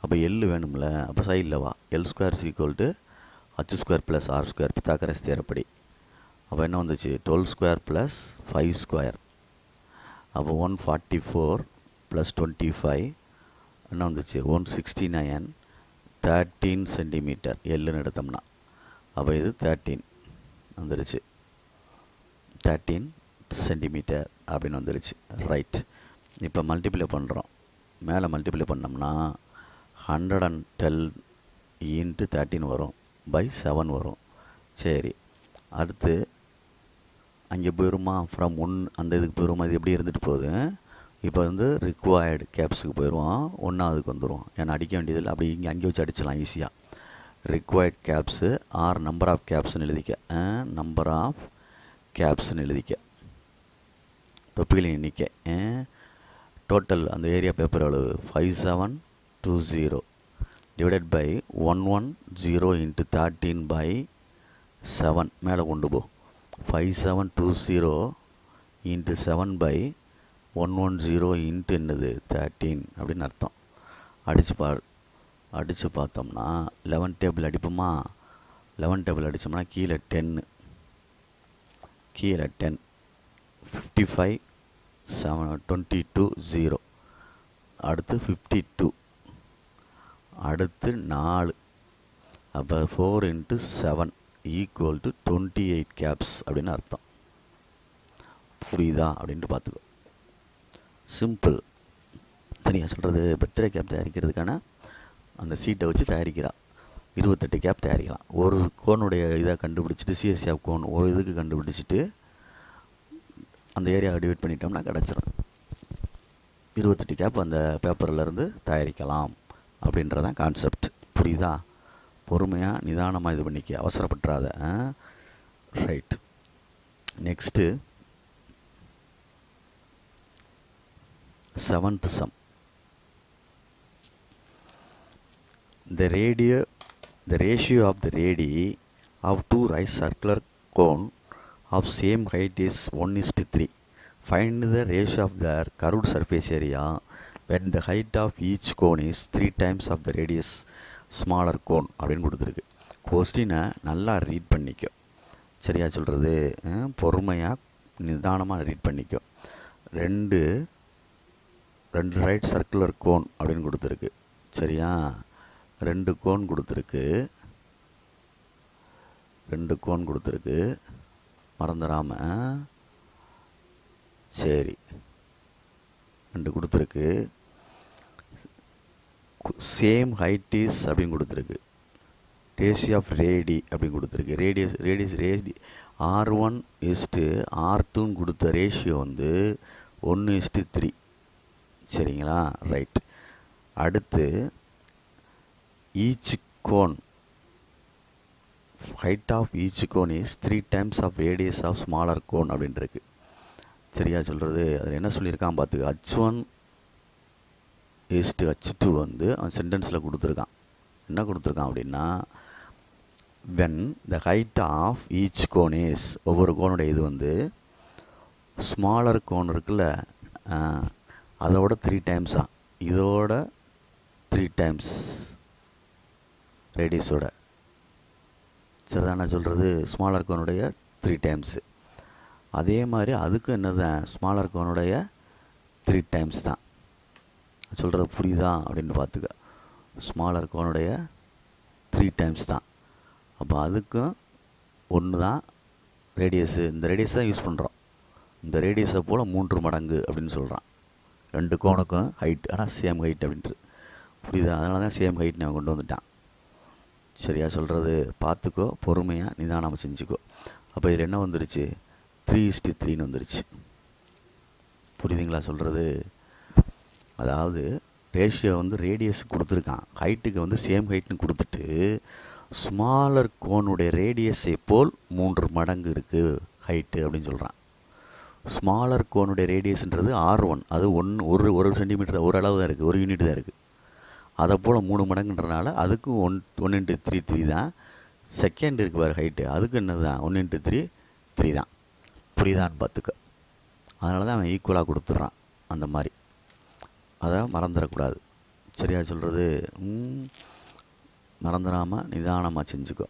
அப்போ எல் வேணும்ல, அப்போ சைடில் வா. L square equal to h² + r² Pythagoras தேரப்படி. அப்போ என்ன வந்துச்சு? 12² + 5². அப்போ 144 + 25 என்ன வந்துச்சு? 169 13 சென்டிமீட்டர் எல்லுன்னு எடுத்தோம்னா. அப்போ இது 13 வந்துருச்சு. 13 சென்டிமீட்டர் அப்படின்னு வந்துருச்சு. ரைட். இப்போ மல்டிப்ளை பண்ணுறோம். மேலே மல்டிப்ளை பண்ணோம்னா 110 × 13 வரும், பை 7 வரும். சரி, அடுத்து அங்கே போயிடுமா? ஃப்ரம் 1 அந்த இதுக்கு போயிடுமா? இது எப்படி இருந்துட்டு போகுது. இப்போ வந்து ரிக்வயர்டு கேப்ஸுக்கு போயிடுவோம், 1ஆவதுக்கு வந்துடும். ஏன்னா அடிக்க வேண்டியதில்லை, அப்படி இங்கே அங்கே வச்சு அடிச்சிடலாம் ஈஸியாக. Required caps R number of கேப்ஸ்ன்னு எழுதிக்க. நம்பர் ஆஃப் கேப்ஸ்ன்னு எழுதிக்க. தொப்பிகளின் எண்ணிக்கை டோட்டல் அந்த ஏரியா பேப்பர் அளவு 5720 டிவைடட் பை 110 × 13/7 மேலே கொண்டு போ. 5720 × 7/110 இன்ட்டு என்னது? 13 அப்படின்னு அர்த்தம். அடித்து பார்த்தோம்னா 11 டேபிள் அடிப்போமா? 11 டேபிள் அடித்தோம்னா கீழே 10 55 22 0 அடுத்து 52 அடுத்து 4. அப்போ 4 × 7 = 28 கேப்ஸ் அப்படின்னு அர்த்தம். புரியுதா அப்படின்ட்டு பார்த்துக்கோ. சிம்பிள். சரியா சொல்கிறது? பர்த்டே கேப் தயாரிக்கிறதுக்கான அந்த சீட்டை வச்சு தயாரிக்கிறா. 28 கேப் தயாரிக்கலாம். ஒரு கோனுடைய இதை கண்டுபிடிச்சிட்டு சிஎஸ்சி ஆஃப் கோன் ஒரு இதுக்கு கண்டுபிடிச்சிட்டு அந்த ஏரியாவை டிவைட் பண்ணிட்டோம்னா கிடச்சிரும். 28 கேப் அந்த பேப்பர்லேருந்து தயாரிக்கலாம் அப்படின்றதான் கான்செப்ட். புரியுதா? பொறுமையாக நிதானமாக இது பண்ணிக்க, அவசரப்பட்டுறாத. Right. Next 7th sum. The ratio of the radii of two right circular cone of same height is 1:3. Find the ratio of their curved surface area when the height of each cone is 3 times of the radius smaller cone அப்படின்னு கொடுத்துருக்கு. கொஸ்டினை நல்லா read பண்ணிக்கோ. சரியா சொல்கிறது? பொறுமையாக நிதானமாக read பண்ணிக்கோ. ரெண்டு ரைட் சர்க்குலர் கோன் அப்படின்னு கொடுத்துருக்கு. சரியா? 2 கோன் கொடுத்துருக்கு, மறந்துடாமல். சரி, 2 கொடுத்துருக்கு. சேம் ஹைட் இஸ் அப்படின்னு கொடுத்துருக்கு. ரேஷியோ ஆஃப் ரேடி அப்படின்னு கொடுத்துருக்கு. ரேடி R1 R2ன்னு கொடுத்த ரேஷியோ வந்து 1:3. சரிங்களா? ரைட். அடுத்து each cone height of each cone is 3 times of radius of smaller cone அப்படின்ட்டுருக்கு. சரியா சொல்கிறது? அதில் என்ன சொல்லியிருக்கான் பார்த்துக்க. H1 H2 வந்து அவன் சென்டென்ஸில் கொடுத்துருக்கான். என்ன கொடுத்துருக்கான் அப்படின்னா, when the height of each cone is, ஒவ்வொரு கோனுடைய இது வந்து ஸ்மாலர் கோன் இருக்குல்ல, அதோட 3 டைம்ஸா, இதோட 3 டைம்ஸ் ரேடியஸோட. சரிதான் நான் சொல்கிறது? ஸ்மாலர் கோனுடைய 3 டைம்ஸு. அதே மாதிரி அதுக்கும் என்னதான் ஸ்மாலர் கோனுடைய 3 டைம்ஸ் தான். சொல்கிறது புரியுதா அப்படின்னு பார்த்துக்க. ஸ்மாலர் கோனுடைய 3 டைம்ஸ் தான். அப்போ அதுக்கும் ஒன்று தான் ரேடியஸு. இந்த ரேடியஸ் தான் யூஸ் பண்ணுறோம். இந்த ரேடியஸை போல் 3 மடங்கு அப்படின்னு சொல்கிறான். 2 கோனுக்கும் ஹைட், ஆனால் சேம் ஹைட் அப்படின்ட்டு. புரியுதா? அதனால தான் சேம் ஹைட் நான் கொண்டு வந்துட்டான். சரியா சொல்கிறது? பார்த்துக்கோ, பொறுமையாக நிதானமாக செஞ்சுக்கோ. அப்போ இதில் என்ன வந்துருச்சு? 3:3ன்னு வந்துருச்சு. புரியுதுங்களா சொல்கிறது? அதாவது ரேஷியோ வந்து ரேடியஸ் கொடுத்துருக்கான், ஹைட்டுக்கு வந்து சேம் ஹைட்னு கொடுத்துட்டு ஸ்மாலர் கோனுடைய ரேடியஸை போல் 3 மடங்கு இருக்குது ஹைட்டு அப்படின்னு சொல்கிறான். ஸ்மாலர் கோனுடைய ரேடியஸ்ன்றது R1, அது ஒரு சென்டிமீட்டர், ஒரு அளவு தான் இருக்குது, ஒரு யூனிட் தான் இருக்குது. அதை போல் 3 மடங்குன்றனால அதுக்கும் 1 × 3 தான். செகண்ட் இருக்குது வேறு ஹைட்டு, அதுக்கு என்னது தான் 1 × 3 தான். புரியுதான்னு பார்த்துக்க. அதனால தான் அவன் ஈக்குவலாக கொடுத்துட்றான். அந்த மாதிரி அதை மறந்துடக்கூடாது. சரியா சொல்கிறது? மறந்துடாமல் நிதானமாக செஞ்சுக்கோ.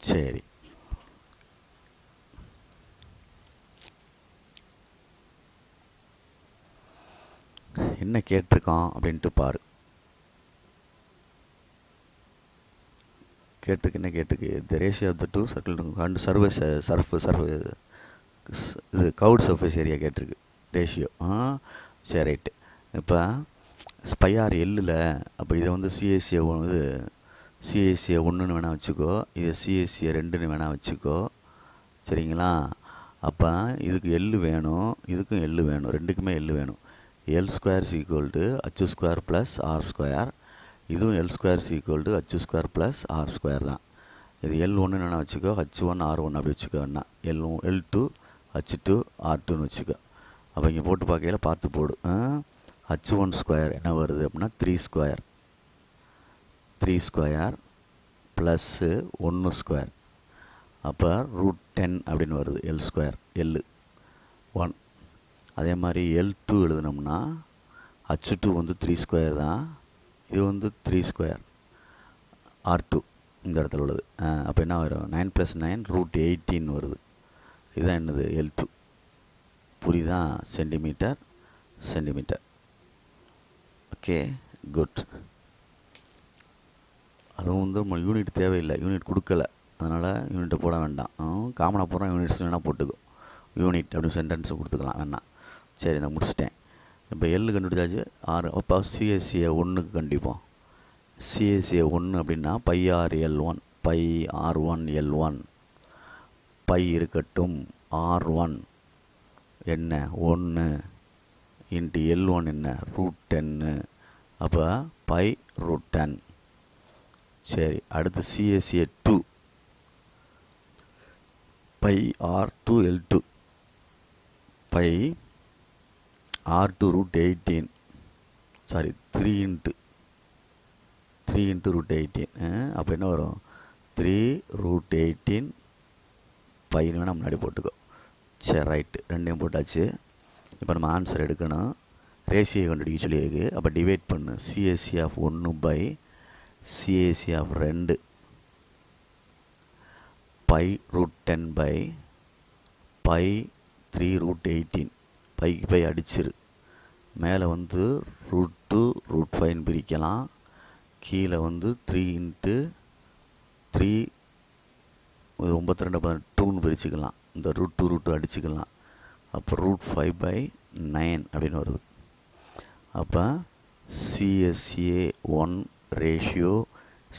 சரி, என்ன கேட்டிருக்கான் அப்படின்ட்டு பாரு. என்ன கேட்டிருக்கு? The ratio of the two circle and இது கவுட் சர்ஃபேஸ் ஏரியா கேட்டிருக்கு ரேஷியோ. சரி ரைட்டு. இப்போ ஸ்பைஆர் எல்லில், அப்போ இதை வந்து சிஎஸ்சியை இது சிஎஸ்சியை 1ன்னு வேணால் வச்சுக்கோ, இதை சிஎஸ்சியை 2ன்னு வேணால் வச்சுக்கோ. சரிங்களா? அப்போ இதுக்கு எள்ளு வேணும், இதுக்கும் எள்ளு வேணும், ரெண்டுக்குமே எள்ளு வேணும். L² = H² + R². இதுவும் L² = H² + R² தான். இது L1 என்ன வச்சுக்கோ, H1 R1 அப்படி வச்சுக்கோ. என்ன L2 H2 R2ன்னு வச்சுக்கோ. அப்போ இங்கே போட்டு பார்க்கையில் பார்த்து போடு. H1² என்ன வருது அப்படின்னா 3² + 1². அப்போ √10 அப்படின்னு வருது. L² 1. அதே மாதிரி L2 எழுதுனோம்னா H2 வந்து 3² தான், இது வந்து 3² R2 இந்த இடத்துல உள்ளது. அப்போ என்ன வரும்? 9 + 9 √18 வருது. இதுதான் என்னது? L2. புரியுதா? சென்டிமீட்டர். Okay, good. அதுவும் வந்து நம்ம யூனிட் தேவையில்லை, யூனிட் கொடுக்கல, அதனால் யூனிட்டை போட வேண்டாம். காமனாக போடுறோம், யூனிட்ஸ் வேணால் போட்டுக்கோ. யூனிட் அப்படின்னு சென்டென்ஸை கொடுத்துக்கலாம் வேணாம். சரி, நான் முடிச்சிட்டேன். இப்போ எல்லு கண்டுபிடிச்சாச்சு, 6. அப்போ சிஎஸ்சியை 1க்கு கண்டிப்போம். சிஎஸ்சியை 1 அப்படின்னா πr_L1 πr1L1. பை இருக்கட்டும், R1 என்ன 1 இன்ட்டு L1 என்ன √10. அப்போ π√10. சரி, அடுத்து சிஎஸ்சியை 2 πr2L2 πr2 √18. சாரி, 3 × √18. அப்போ என்ன வரும்? 3√18 பையன் வேணால் முன்னாடி போட்டுக்கோ. சரி ரைட்டு, ரெண்டையும் போட்டாச்சு. இப்போ நம்ம ஆன்சர் எடுக்கணும். ரேஷியோ கண்டுபிடிக்க சொல்லியிருக்கு. அப்போ டிவைட் பண்ணு. CSC of 1 CSC of 2 π√10 π3√18. பைக்கு பை அடிச்சிரு. மேலே வந்து √2 √5 பிரிக்கலாம். கீழே வந்து 3 × 3 92 2ன்னு பிரிச்சுக்கலாம். இந்த √2 அடிச்சுக்கலாம். அப்போ √5/9 அப்படின்னு வருது. அப்போ சிஎஸ்சிஏ 1 ரேஷியோ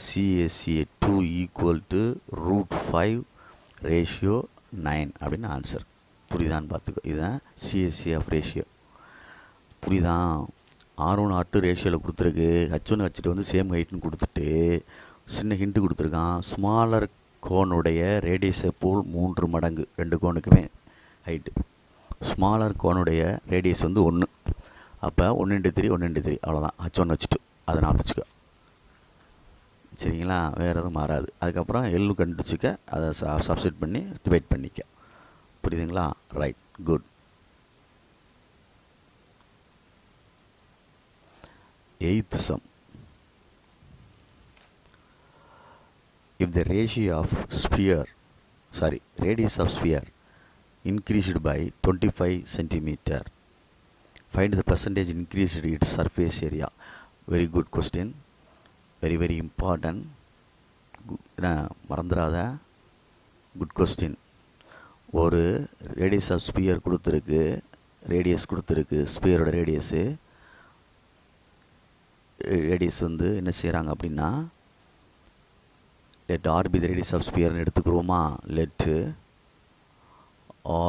சிஎஸ்சிஏ 2 = √5/9 அப்படின்னு ஆன்சர். புரியுதான்னு பார்த்துக்கோ. இதுதான் சிஎஸ்சி ஆஃப் ரேஷியோ. புரியுதா? R1 R2 ரேஷியோவில் கொடுத்துருக்கு. H1 H2 வந்து சேம் ஹைட்னு கொடுத்துட்டு சின்ன ஹிண்ட்டு கொடுத்துருக்கான். ஸ்மாலர் கோனுடைய ரேடியஸை போல் 3 மடங்கு 2 கோனுக்குமே ஹைட்டு. ஸ்மாலர் கோனுடைய ரேடியஸ் வந்து 1. அப்போ 1 × 3 1 × 3 அவ்வளோதான். H1 H2 அதை நான் வச்சுக்கோ. சரிங்களா? வேறு எதுவும் மாறாது. அதுக்கப்புறம் எல்லு கண்டுபிடிச்சிக்க, அதை சப்ஸ்டிட் பண்ணி டிவைட் பண்ணிக்க. புரியுதுங்களா? Right, good. 8th sum. if the ratio of radius of sphere increased by 25 centimeter, find the percentage increased its surface area. Very good question, very very important. மறந்துடாத, குட் கொஸ்டின். ஒரு radius of sphere கொடுத்துருக்கு, radius கொடுத்துருக்கு, ஸ்பியரோட radius வந்து என்ன செய்கிறாங்க அப்படின்னா, let r be the radius of sphere னு எடுத்துக்கிறோமா. let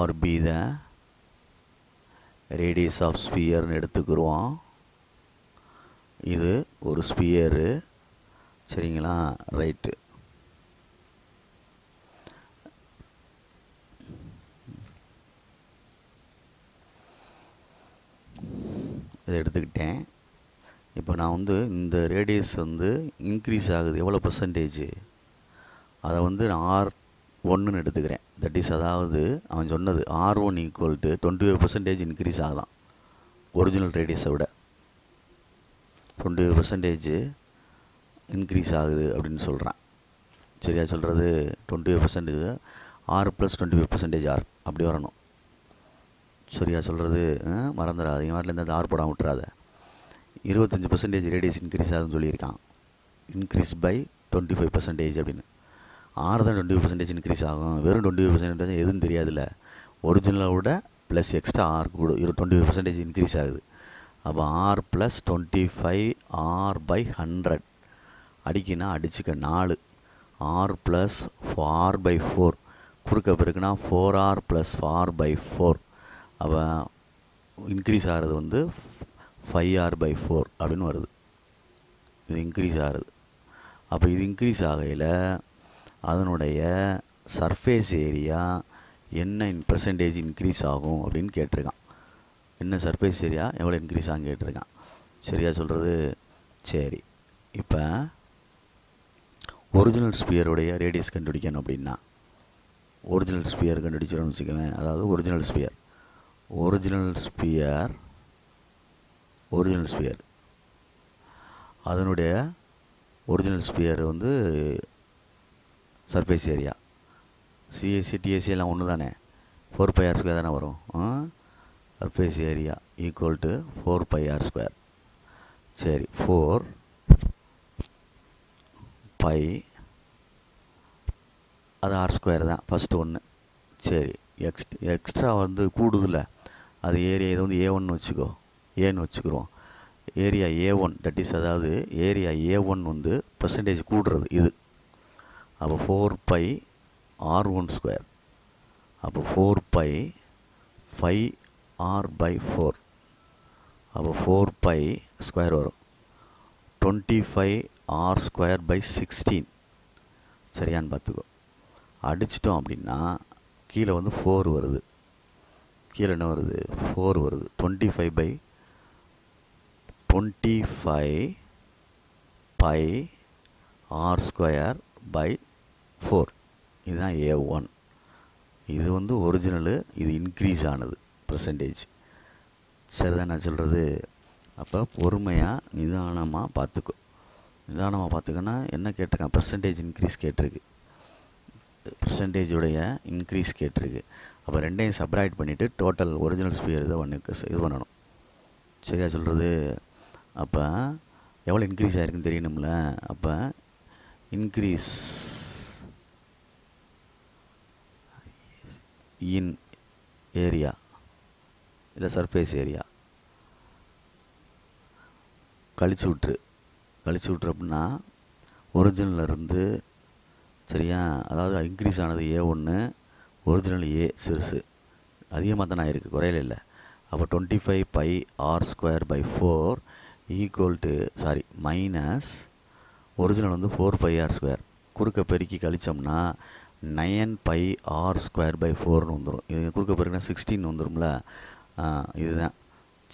r be the radius of sphere னு எடுத்துக்கிறோம். இது ஒரு ஸ்பியரு, சரிங்களா, ரைட்டு. இதை எடுத்துக்கிட்டேன். இப்போ நான் வந்து இந்த ரேடியஸ் வந்து இன்க்ரீஸ் ஆகுது, எவ்வளோ பர்சன்டேஜ், அதை வந்து நான் R1ன்னு எடுத்துக்கிறேன். தட் இஸ், அதாவது அவன் சொன்னது R1 ஈக்குவல் டு 25% இன்க்ரீஸ் ஆகுதான் ஒரிஜினல் ரேடியஸை விட. 25% இன்க்ரீஸ் ஆகுது அப்படின்னு சொல்கிறான். சரியா சொல்கிறது? 25% R + 25% R அப்படி வரணும். சரியா சொல்கிறது? மறந்துடாது, என் வாட்டில் இந்த ஆர் போடாமல் விட்டுறாத. 25% ரேடியஸ் இன்க்ரீஸ் ஆகுதுன்னு சொல்லியிருக்கான். இன்க்ரீஸ் பை 25% அப்படின்னு. ஆறு தான் 25% இன்க்ரீஸ் ஆகும். வெறும் 25% எதுவும் தெரியாதுல்ல. ஒரிஜினலை விட ப்ளஸ் எக்ஸ்ட்ரா ஆர் கூட 25% இன்க்ரீஸ் ஆகுது. அப்போ R + 25 R/100 அடிக்கினா அடிச்சுக்க 4 R + R/4 குறுக்க பெருக்குனா 4R + R/4. அப்போ இன்க்ரீஸ் ஆகிறது வந்து 5R/4 அப்படின்னு வருது. இது இன்க்ரீஸ் ஆகிறது. அப்போ இது இன்க்ரீஸ் ஆகையில் அதனுடைய சர்ஃபேஸ் ஏரியா என்ன % இன்க்ரீஸ் ஆகும் அப்படின்னு கேட்டிருக்கான். என்ன சர்ஃபேஸ் ஏரியா எவ்வளோ இன்க்ரீஸ் ஆகும் கேட்டிருக்கான். சரியா சொல்கிறது? சரி, இப்போ ஒரிஜினல் ஸ்பியருடைய ரேடியஸ் கண்டுபிடிக்கணும் அப்படின்னா, ஒரிஜினல் ஸ்பியர் கண்டுபிடிச்சிடணும்னு வச்சுக்கோங்க. அதாவது ஒரிஜினல் ஸ்பியர் அதனுடைய ஒரிஜினல் ஸ்பியர் வந்து சர்ஃபேஸ் ஏரியா சிஎஸ்சி டிஎஸ்சி எல்லாம் ஒன்று தானே, 4πr² தானே வரும். Surface area equal to 4πr². சரி, 4π அது R² தான் ஃபஸ்ட்டு ஒன்று. சரி, எக்ஸ்ட்ரா வந்து கூடுதில்ல, அது ஏரியா இது வந்து A1 வச்சுக்கோ, ஏன்னு வச்சுக்கிறோம். ஏரியா A1 தட் இஸ், அதாவது ஏரியா A1 வந்து பர்சன்டேஜ் கூடுறது இது. அப்போ 4π R1². அப்போ 4π 5R/4. அப்போ 4π² வரும். 25R²/16 சரியான்னு பார்த்துக்கோ. அடிச்சிட்டோம் அப்படின்னா கீழே வந்து 4 வருது. கீழே என்ன வருது? 4 வருது. 25πr²/4 இதுதான் A1. இது வந்து ஒரிஜினலு, இது இன்க்ரீஸ் ஆனது பர்சன்டேஜ். சரிதான் நான் சொல்கிறது? அப்போ பொறுமையாக நிதானமாக பார்த்துக்கோ. நிதானமாக பார்த்துக்கோன்னா என்ன கேட்டிருக்கான்? பர்சன்டேஜ் இன்க்ரீஸ் கேட்டிருக்கு, பர்சன்டேஜுடைய இன்க்ரீஸ் கேட்டிருக்கு. அப்போ ரெண்டையும் சப்ராக்ட் பண்ணிவிட்டு டோட்டல் ஒரிஜினல் ஸ்பியர் இதை இது பண்ணணும். சரியா சொல்கிறது? அப்போ எவ்வளோ இன்க்ரீஸ் ஆகிருக்குன்னு தெரியணும்ல. அப்போ இன்க்ரீஸ் இன் ஏரியா இல்லை சர்ஃபேஸ் ஏரியா கழிச்சு விட்ரு அப்படின்னா ஒரிஜினல் இருந்து, சரியா, அதாவது இன்க்ரீஸ் ஆனது A1, ஒரிஜினல் A சிறுசு, அதிகமாக தான் ஆயிருக்கு, குறையில இல்லை. அப்போ 25πr²/4 equal to minus original வந்து 4πr², குறுக்க பெருக்கி கழித்தோம்னா 9πr²/4ன்னு வந்துடும். இது குறுக்க பெருக்கினா 16 வந்துடும்ல. இதுதான்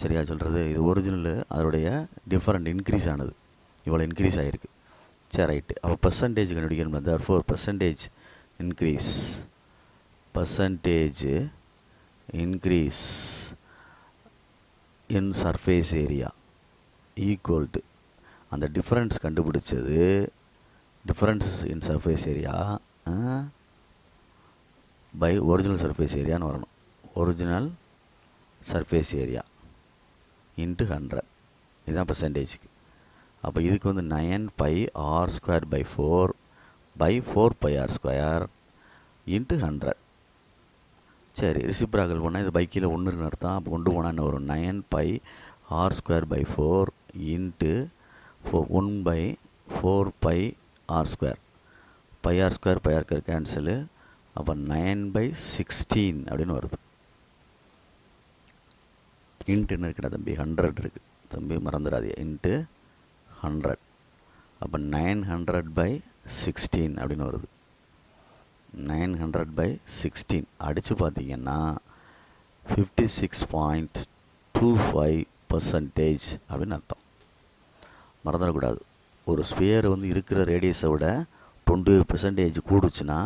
சரியா சொல்கிறது? இது ஒரிஜினலு, அதோடைய டிஃபரெண்ட் இன்க்ரீஸ் ஆனது இவ்வளோ இன்க்ரீஸ் ஆகிருக்கு. சரி, ரைட்டு. அப்போ பர்சன்டேஜ் கண்டுபிடிக்கணும். therefore percentage increase in surface area equal to அந்த டிஃப்ரென்ஸ் கண்டுபிடிச்சது difference in surface area by original surface ஏரியான்னு வரணும். ஒரிஜினல் சர்ஃபேஸ் ஏரியா இன்ட்டு 100 இதுதான் பர்சன்டேஜுக்கு. அப்போ இதுக்கு வந்து 9 pi R square by 4 by 4 pi R square into 100. சரி, ரிசிப்ராக்கல் பண்ணால் இது பை கீழே 1 அர்த்தம். அப்போ கொண்டு போனால் என்ன வரும்? 9 pi R square by 4 into 1 by 4 pi R square. Pi R square cancel. அப்போ 9 பை 16 அப்படின்னு வருது. இன்ட்டு என்ன இருக்குடா தம்பி? 100 இருக்குது தம்பி, மறந்துடாதீங்க. இன்ட்டு 100. அப்போ 900 பை 16 அப்படின்னு வருது. 900 பை 16 அடித்து பார்த்தீங்கன்னா 56.25% அப்படின்னு அர்த்தம். மறந்துடக்கூடாது. ஒரு ஸ்பியர் வந்து இருக்கிற ரேடியஸை விட 20% கூடுச்சுன்னா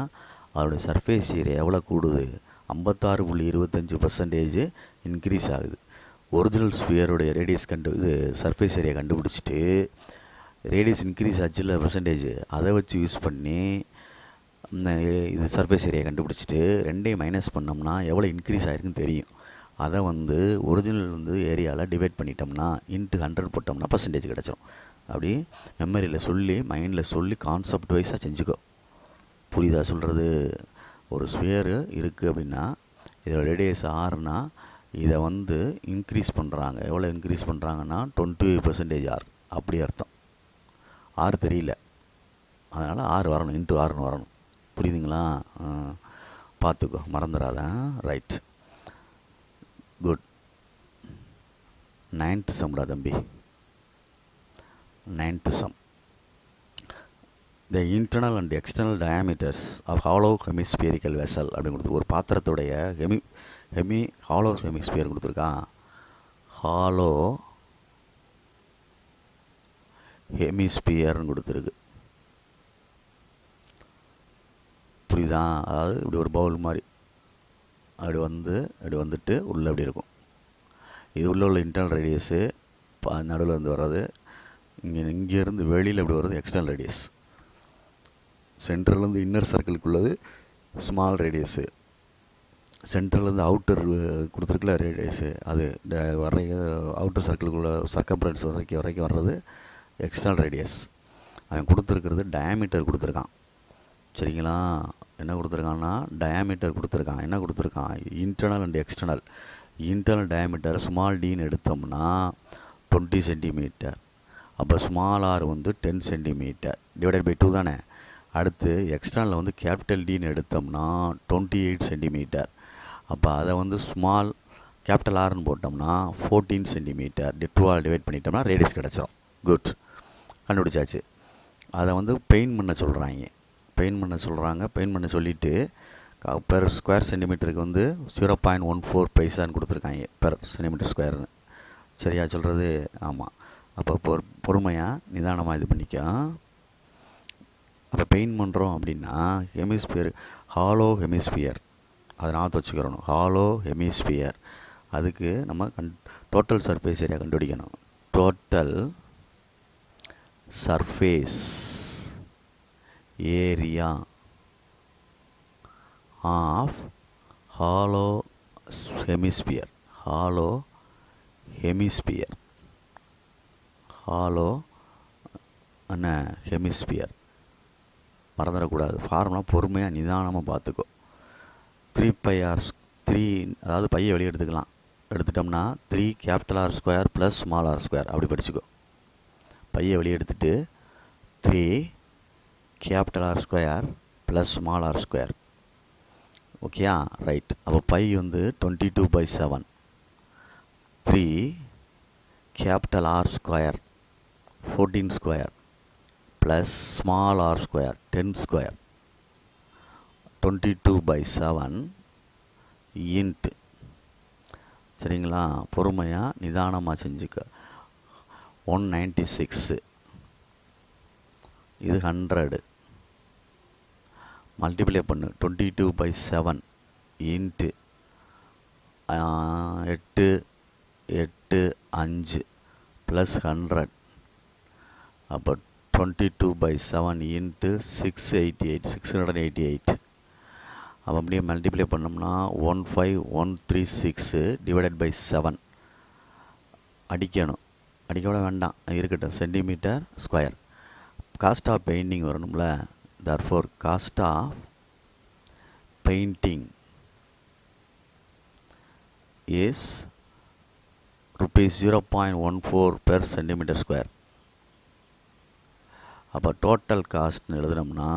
அதோடைய சர்ஃபேஸ் ஏரியா எவ்வளோ கூடுது? 56.25% இன்க்ரீஸ் ஆகுது. ஒரிஜினல் ஸ்பியருடைய ரேடியஸ் இது சர்ஃபேஸ் ஏரியா கண்டுபிடிச்சிட்டு ரேடியஸ் இன்க்ரீஸ் ஆச்சுல பர்சன்டேஜ், அதை வச்சு யூஸ் பண்ணி இது சர்ஃபேஸ் ஏரியா கண்டுபிடிச்சிட்டு ரெண்டையும் மைனஸ் பண்ணோம்னா எவ்வளோ இன்க்ரீஸ் ஆகிருக்குன்னு தெரியும். அதை வந்து ஒரிஜினல் வந்து ஏரியாவில் டிவைட் பண்ணிட்டோம்னா இன்ட்டு 100 போட்டோம்னா பர்சன்டேஜ் கிடச்சிரும். அப்படி மெமரியில் சொல்லி மைண்டில் சொல்லி கான்செப்ட் வைஸாக செஞ்சுக்கோ. புரியுதா சொல்கிறது? ஒரு ஸ்பியரு இருக்குது அப்படின்னா இதோட ரேடியஸ் ஆறுனா இதை வந்து இன்க்ரீஸ் பண்ணுறாங்க. எவ்வளோ இன்க்ரீஸ் பண்ணுறாங்கன்னா 20% ஆர் அப்படி அர்த்தம். 6 தெரியல, அதனால் 6 வரணும், இன்ட்டு 6ன்னு வரணும். புரியுதுங்களா? பார்த்துக்கோ, மறந்துடாத. Right, good. 9th சம்டா தம்பி. 9th sum. The internal and external diameters of hollow hemispherical vessel அப்படின்னு கொடுத்துருக்கு. ஒரு பாத்திரத்துடைய ஹாலோ ஹெமிஸ்பியர் கொடுத்துருக்கான். ஹாலோ ஹெமிஸ்பியர்னு கொடுத்துருக்கு. புரியுதா? அதாவது இப்படி ஒரு பவுல் மாதிரி அப்படி வந்துட்டு உள்ளே அப்படி இருக்கும். இது உள்ள இன்டர்னல் ரேடியஸு, நடுவில் இருந்து வர்றது. இங்கேருந்து வெளியில் இப்படி வர்றது எக்ஸ்டர்னல் ரேடியஸ். சென்ட்ரலேருந்து இன்னர் சர்க்கிளுக்குள்ளது ஸ்மால் ரேடியஸு. சென்ட்ரலேருந்து அவுட்டர் கொடுத்துருக்குல ரேடியஸு, அது வர்ற அவுட்டர் சர்க்கிளுக்குள்ள சர்க்கம்ஃபரன்ஸ் வரைக்கும் வர்றது எக்ஸ்டர்னல் ரேடியஸ். அவன் கொடுத்துருக்கிறது டயாமீட்டர் கொடுத்துருக்கான். சரிங்களா? என்ன கொடுத்துருக்கான்னா டயாமீட்டர் கொடுத்துருக்கான். என்ன கொடுத்துருக்கான்? Internal and external. Internal diameter small டின்னு எடுத்தோம்னா 20 சென்டிமீட்டர். அப்போ ஸ்மால் ஆர் வந்து 10 சென்டிமீட்டர் டிவைடட் பை 2 தானே. அடுத்து எக்ஸ்டர்னலில் வந்து கேபிட்டல் டின்னு எடுத்தோம்னா 28 சென்டிமீட்டர். அப்போ அதை வந்து ஸ்மால் கேபிட்டல் ஆர்னு போட்டோம்னா 14 சென்டிமீட்டர். 12 டிவைட் பண்ணிட்டோம்னா ரேடியஸ் கிடச்சிரும். குட், கண்டுபிடிச்சாச்சு. அதை வந்து பெயிண்ட் பண்ண சொல்கிறாங்க. பெயிண்ட் பண்ண சொல்லிவிட்டு பெர் ஸ்கொயர் சென்டிமீட்டருக்கு வந்து 0.14 பைசான்னு கொடுத்துருக்காங்க பெர் சென்டிமீட்டர் ஸ்கொயர்னு. சரியா சொல்கிறது? ஆமாம். அப்போ பொறுமையாக நிதானமாக இது பண்ணிக்க. அப்போ பெயிண்ட் பண்ணுறோம் அப்படின்னா ஹெமிஸ்பியர், ஹாலோ ஹெமிஸ்பியர், அதை ஞாபகத்தை வச்சுக்கிறணும். Hollow hemisphere. அதுக்கு நம்ம டோட்டல் சர்ஃபேஸ் ஏரியா கண்டுபிடிக்கணும். Total surface area of hollow hemisphere. Hollow hemisphere. Hollow என்ன ஹெமிஸ்பியர் மறந்துடக்கூடாது. ஃபார்முலா பொறுமையாக நிதானமாக பார்த்துக்கோ. 3πr3, அதாவது பையை வெளியே எடுத்துட்டோம்னா 3 capital R square plus small R square அப்படி படிச்சுக்கோ. பையை வெளியே எடுத்துட்டு 3 capital R square plus small R square. ஓகேயா? ரைட். அப்போ பை வந்து 22/7. 3 capital R square 14 square plus small R square 10 square. 22/7 into. சரிங்களா? பொறுமையாக நிதானமாக செஞ்சுக்க. 196. இது 100. மல்டிப்ளை பண்ணு. 22/7 இன்ட்டு 8 8 5 ப்ளஸ் 100. அப்போ 22/7 into 688 அப்போ அப்படியே மல்டிப்ளை பண்ணோம்னா 15136 டிவைடட் பை 7 அடிக்கணும். அடிக்க விட வேண்டாம், இருக்கட்டும். Centimetre square. Cost of painting வரணும்ல. therefore cost of painting is rupees 0.14 per centimeter square. அப்போ டோட்டல் காஸ்ட்னு எழுதுனோம்னா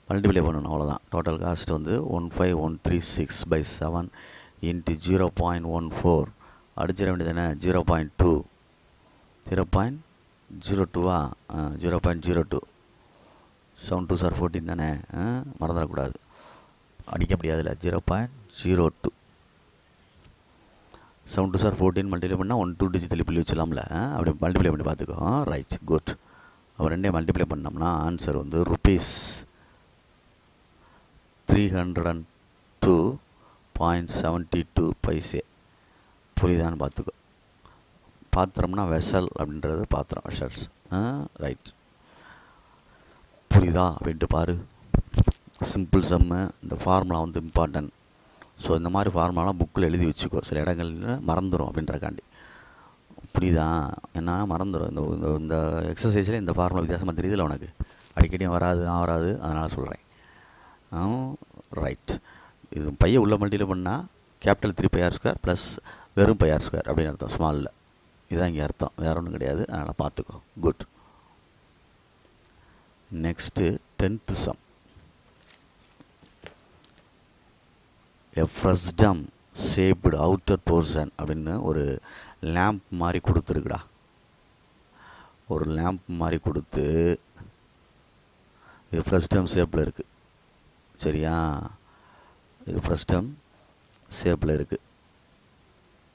மல்டிப்ளை பண்ணணும், அவ்வளோதான். டோட்டல் காஸ்ட் வந்து 15136/7 இன்ட்டு 0.14 அடிச்சிட வேண்டியது என்ன, 0.2 0.02 0.02 7 2 சார் 14 தானே, மறந்துடக்கூடாது, அடிக்க முடியாதுல்ல. 0.02 7 2 சார் 14 மல்டிப்ளை பண்ணால் 1 2 டிஜிட் புள்ளி வச்சலாம்ல. அப்படி மல்டிப்ளை பண்ணி பார்த்துக்கோ. Right, good. அப்போ ரெண்டே மல்டிப்ளை பண்ணோம்னா ஆன்சர் வந்து rupees 302.72 பைசே. புரியுதான்னு பார்த்துக்கோ. பாத்திரம்னா வெசல் அப்படின்றது பாத்திரம், வெசல்ஸ். ரைட், புரியுதா அப்படின்ட்டு பாரு. சிம்பிள் சம்மு. இந்த ஃபார்முலா வந்து இம்பார்ட்டன்ட். ஸோ இந்த மாதிரி ஃபார்முலாலாம் புக்கில் எழுதி வச்சுக்கோ, சில இடங்களில் மறந்துடும் அப்படின்றக்காண்டி. புரியுதா? ஏன்னா மறந்துடும். இந்த எக்ஸசைஸில் இந்த ஃபார்முலா வித்தியாசமாக தெரியுதுல்ல உனக்கு, அடிக்கடியும் வராது, அதனால் சொல்கிறேன். ரைட். இது பையன் உள்ள மல்டியில் பண்ணால் கேபிட்டல் 3πr² ப்ளஸ் வெறும் πr² அப்படின்னு அர்த்தம், ஸ்மாலில். இதுதான் இங்கே அர்த்தம், வேறு ஒன்றும் கிடையாது. அதனால் பார்த்துக்கோ. Good. Next 10th sum. A frustum shaped outer portion அப்படின்னு ஒரு லேம்ப் மாதிரி கொடுத்துருக்குடா. ஒரு லேம்ப் மாதிரி கொடுத்து இது ஃப்ரஸ்டம் ஷேப்பில் இருக்குது. சரியா? இது ஃப்ரஸ்டம் ஷேப்பில் இருக்குது,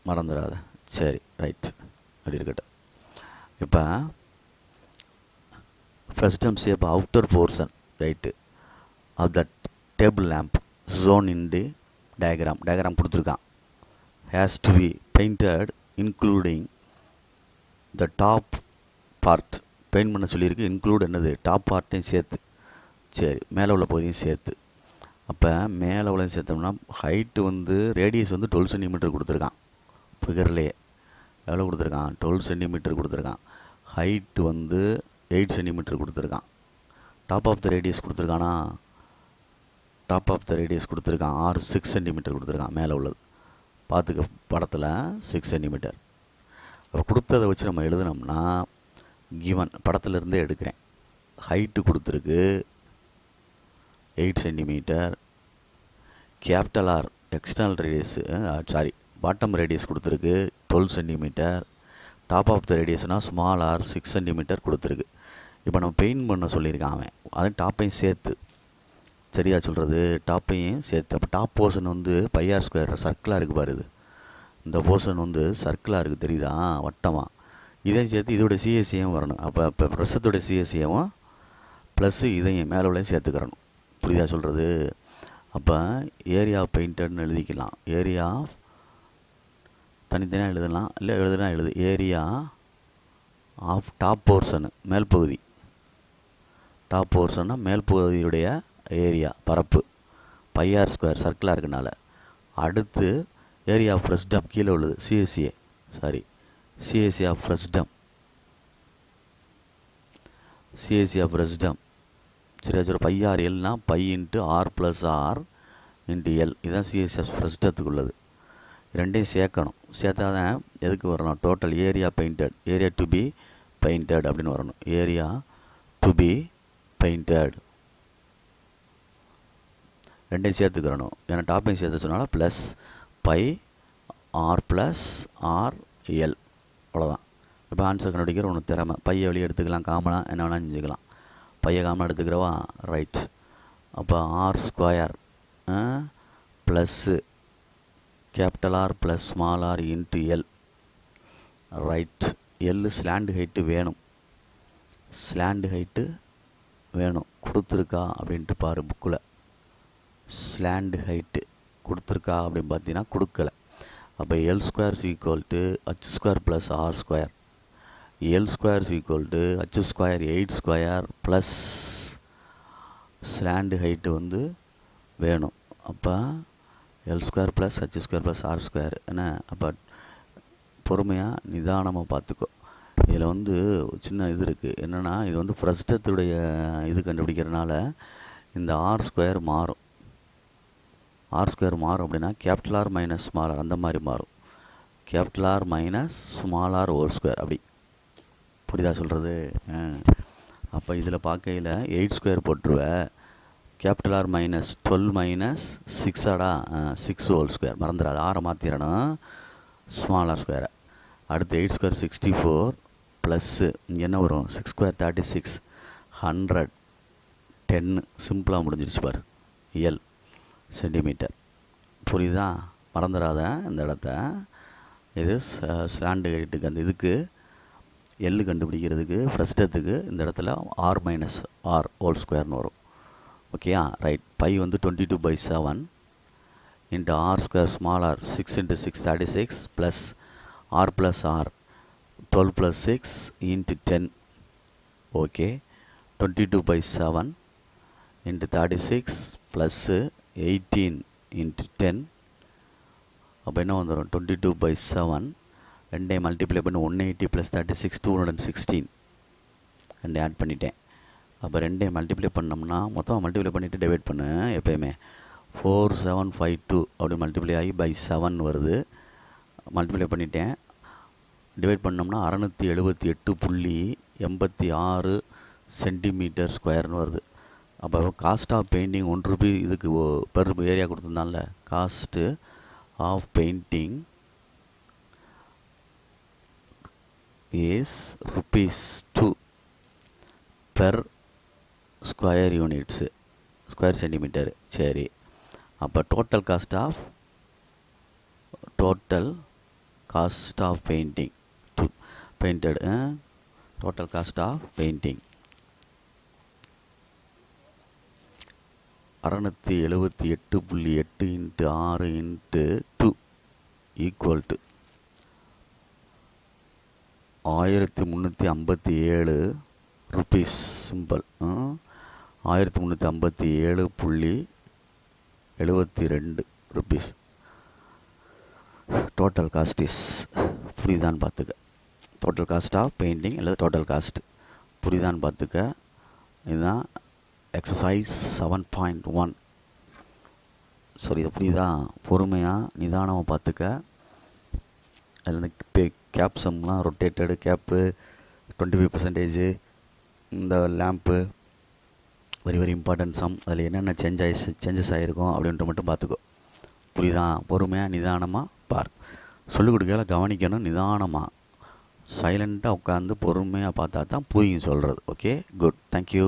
மறந்துடாத. சரி, ரைட், அப்படி இருக்கட்டும். இப்போ frustum shape outer portion right of the table lamp shown in the diagram கொடுத்துருக்கான். Has to be painted including the top part. Paint பண்ண சொல்லியிருக்கு. இன்க்ளூட் என்னது, டாப் பார்ட்டையும் சேர்த்து. சரி, மேலே உள்ள பகுதியும் சேர்த்து. அப்போ மேலே உள்ள சேர்த்தோம்னா ஹைட்டு வந்து ரேடியஸ் வந்து 12 சென்டிமீட்டர் கொடுத்துருக்கான். ஃபிகர்லேயே எவ்வளோ கொடுத்துருக்கான், 12 சென்டிமீட்டர் கொடுத்துருக்கான். ஹைட்டு வந்து 8 சென்டிமீட்டர் கொடுத்துருக்கான். டாப் ஆஃப் த ரேடியஸ் கொடுத்துருக்கானா, டாப் ஆஃப் த ரேடியஸ் கொடுத்துருக்கான் 6 சென்டிமீட்டர் கொடுத்துருக்கான். மேலே உள்ளது பார்த்துக்க படத்தில் 6 சென்டிமீட்டர். அப்போ கொடுத்ததை வச்சு நம்ம எழுதுனோம்னா கிவன் படத்துலேருந்தே எடுக்கிறேன். ஹைட்டு கொடுத்துருக்கு 8 centimetre. Capital R external radius bottom radius கொடுத்துருக்கு 12 சென்டிமீட்டர். டாப் ஆஃப் த ரேடியஸ்னால் ஸ்மால் ஆர் 6 சென்டிமீட்டர் கொடுத்துருக்கு. இப்போ நம்ம பெயிண்ட் பண்ண சொல்லியிருக்கான் அவன், அது டாப்பையும் சேர்த்து. சரியா சொல்கிறது, டாப்பையும் சேர்த்து. அப்போ டாப் போர்ஷன் வந்து πr² சர்க்கிளாக இருக்குது பாரு. இந்த போர்ஷன் வந்து சர்க்கிளாக இருக்குது, தெரியுதா, வட்டமாக. இதையும் சேர்த்து இதோட சிஎஸ்சியும் வரணும். அப்போ ப்ரெஷத்தோட சிஎஸ்சியும் ப்ளஸ்ஸு இதையும் மேலே உள்ளே சேர்த்துக்கிறணும். புரியுதா சொல்கிறது? அப்போ ஏரியா பெயிண்டட்னு எழுதிக்கலாம். ஏரியா தனித்தனியாக எழுதலாம், இல்லை எழுது. ஏரியா ஆஃப் டாப் போர்ஷனு மேல் பகுதி. டாப் போர்ஷன்னா மேல் பகுதியுடைய ஏரியா, பரப்பு, πr² சர்க்கிளாக இருக்கனால. அடுத்து ஏரியா ஆஃப் ஃப்ரஸ்டம் கீழே உள்ளது சிஎஸ்சி ஆஃப் ஃப்ரஸ்டம். சரியா சொல்ல, πr/Lனா π × r + r × L. இதுதான் சிஎஸ்சி ஆஃப் ஃப்ரஸ்டத்துக்கு உள்ளது. ரெண்டையும் சேர்க்கணும். சேர்த்தா தான் எதுக்கு வரணும், total area painted, area to be painted அப்படின்னு வரணும். ஏரியா டு பி பெயிண்டட் ரெண்டையும் சேர்த்துக்கிறணும். ஏன்னா டாப்பையும் சேர்த்து சொன்னாலும் ப்ளஸ் πr + r/L. அவ்வளோதான். இப்போ ஆன்சர் கண்டுபிடிக்கிற ஒன்று திறமை. பையை வெளியே எடுத்துக்கலாம், காமனாக என்ன வேணாலும் செஞ்சுக்கலாம். பையை காமனாக எடுத்துக்கிறவா, ரைட். அப்போ r² plus capital R + small r × L. Right. L slant height வேணும். கொடுத்துருக்கா அப்படின்ட்டு பாரு புக்கில். ஸ்லாண்ட் ஹைட்டு கொடுத்துருக்கா அப்படின்னு பார்த்தீங்கன்னா கொடுக்கல. அப்போ L² = h² + r². L square is equal to H square 8 square plus slant height வந்து வேணும். அப்போ L square plus H square plus R square என்ன. அப்போ பொறுமையாக நிதானமாக பார்த்துக்கோ. இதில் வந்து சின்ன இது இருக்குது என்னென்னா, இது வந்து பிரஸ்டத்துடைய இது கண்டுபிடிக்கிறதுனால இந்த ஆர் ஸ்கொயர் மாறும். ஆர் ஸ்கொயர் மாறும் அப்படின்னா capital R minus small R அந்த மாதிரி மாறும். Capital R minus small R whole square அப்படி. புரியுதா சொல்கிறது? அப்போ இதில் பார்க்கையில் 8 ஸ்கொயர் போட்டுருவேன். கேபிட்டல் ஆர் மைனஸ் 12 மைனஸ் 6ஆடா 6 ஹோல் ஸ்கொயர் மறந்துடாது. ஆரை மாற்றிடணும் ஸ்மால் ஆர் ஸ்கொயரை. அடுத்து 8 ஸ்கொயர் 64 ப்ளஸ்ஸு இங்கே என்ன வரும் 6 ஸ்கொயர் 36 100 10 சிம்பிளாக முடிஞ்சிருச்சு பாரு. L centimetre. புரியுதா? மறந்துடாத இந்த இடத்த. இது ஸ்லாண்டு ஹைட்டுக்கு அந்த இதுக்கு எல் கண்டுபிடிக்கிறதுக்கு ஃப்ரஸ்டத்துக்கு இந்த இடத்துல ஆர் மைனஸ் ஆர் ஹோல் ஸ்கொயர்னு வரும். ஓகேயா? ரைட். பை வந்து 22/7 into R square small R 6 × 6 36 plus R plus R 12 + 6 × 10. Okay. 22/7 into 36 plus 18 × 10. அப்போ என்ன வந்துடும் 22/7 ரெண்டையும் மல்டிப்ளை பண்ணி 180 + 36 216 ரெண்டையும் ஆட் பண்ணிட்டேன். அப்போ ரெண்டையும் மல்டிப்ளை பண்ணோம்னா மொத்தம் மல்டிப்ளை பண்ணிவிட்டு டிவைட் பண்ணு எப்போயுமே. 4752 அப்படி மல்டிப்ளை ஆகி பை 7 வருது. மல்டிப்ளை பண்ணிட்டேன். டிவைட் பண்ணோம்னா 678.86 சென்டிமீட்டர் ஸ்கொயர்னு வருது. அப்போ காஸ்ட் ஆஃப் பெயிண்டிங் 1 ரூபி இதுக்கு பெர் ஏரியா கொடுத்துருந்தான்ல. Cost of painting is ₹2 per square units square centimetre. சரி. அப்போ total cost of painting painted total cost of painting 678.8 × 6 × 2 equal to 1357 rupees. Simple. 1357.72 rupees total cost is. புரியுதான்னு பார்த்துக்க. Total cost of painting அல்லது total cost புரியுதான்னு பார்த்துக்க. இதுதான் exercise 7.1. சரி, இது புரியுதா? பொறுமையாக நிதானமாக பார்த்துக்க. அதில் கேப் சம்லாம் ரொட்டேட்டடு கேப்பு 25% இந்த லேம்ப்பு வெரி இம்பார்ட்டன்ட் சம். அதில் என்னென்ன சேஞ்சஸ் ஆகிருக்கும் அப்படின்ட்டு மட்டும் பார்த்துக்கோ. புரியுதா? பொறுமையாக நிதானமாக பார். சொல்லிக் கொடுக்கல கவனிக்கணும். நிதானமாக சைலண்ட்டாக உட்காந்து பொறுமையாக பார்த்தா தான் புரியும் சொல்கிறது. Okay, good. தேங்க்யூ.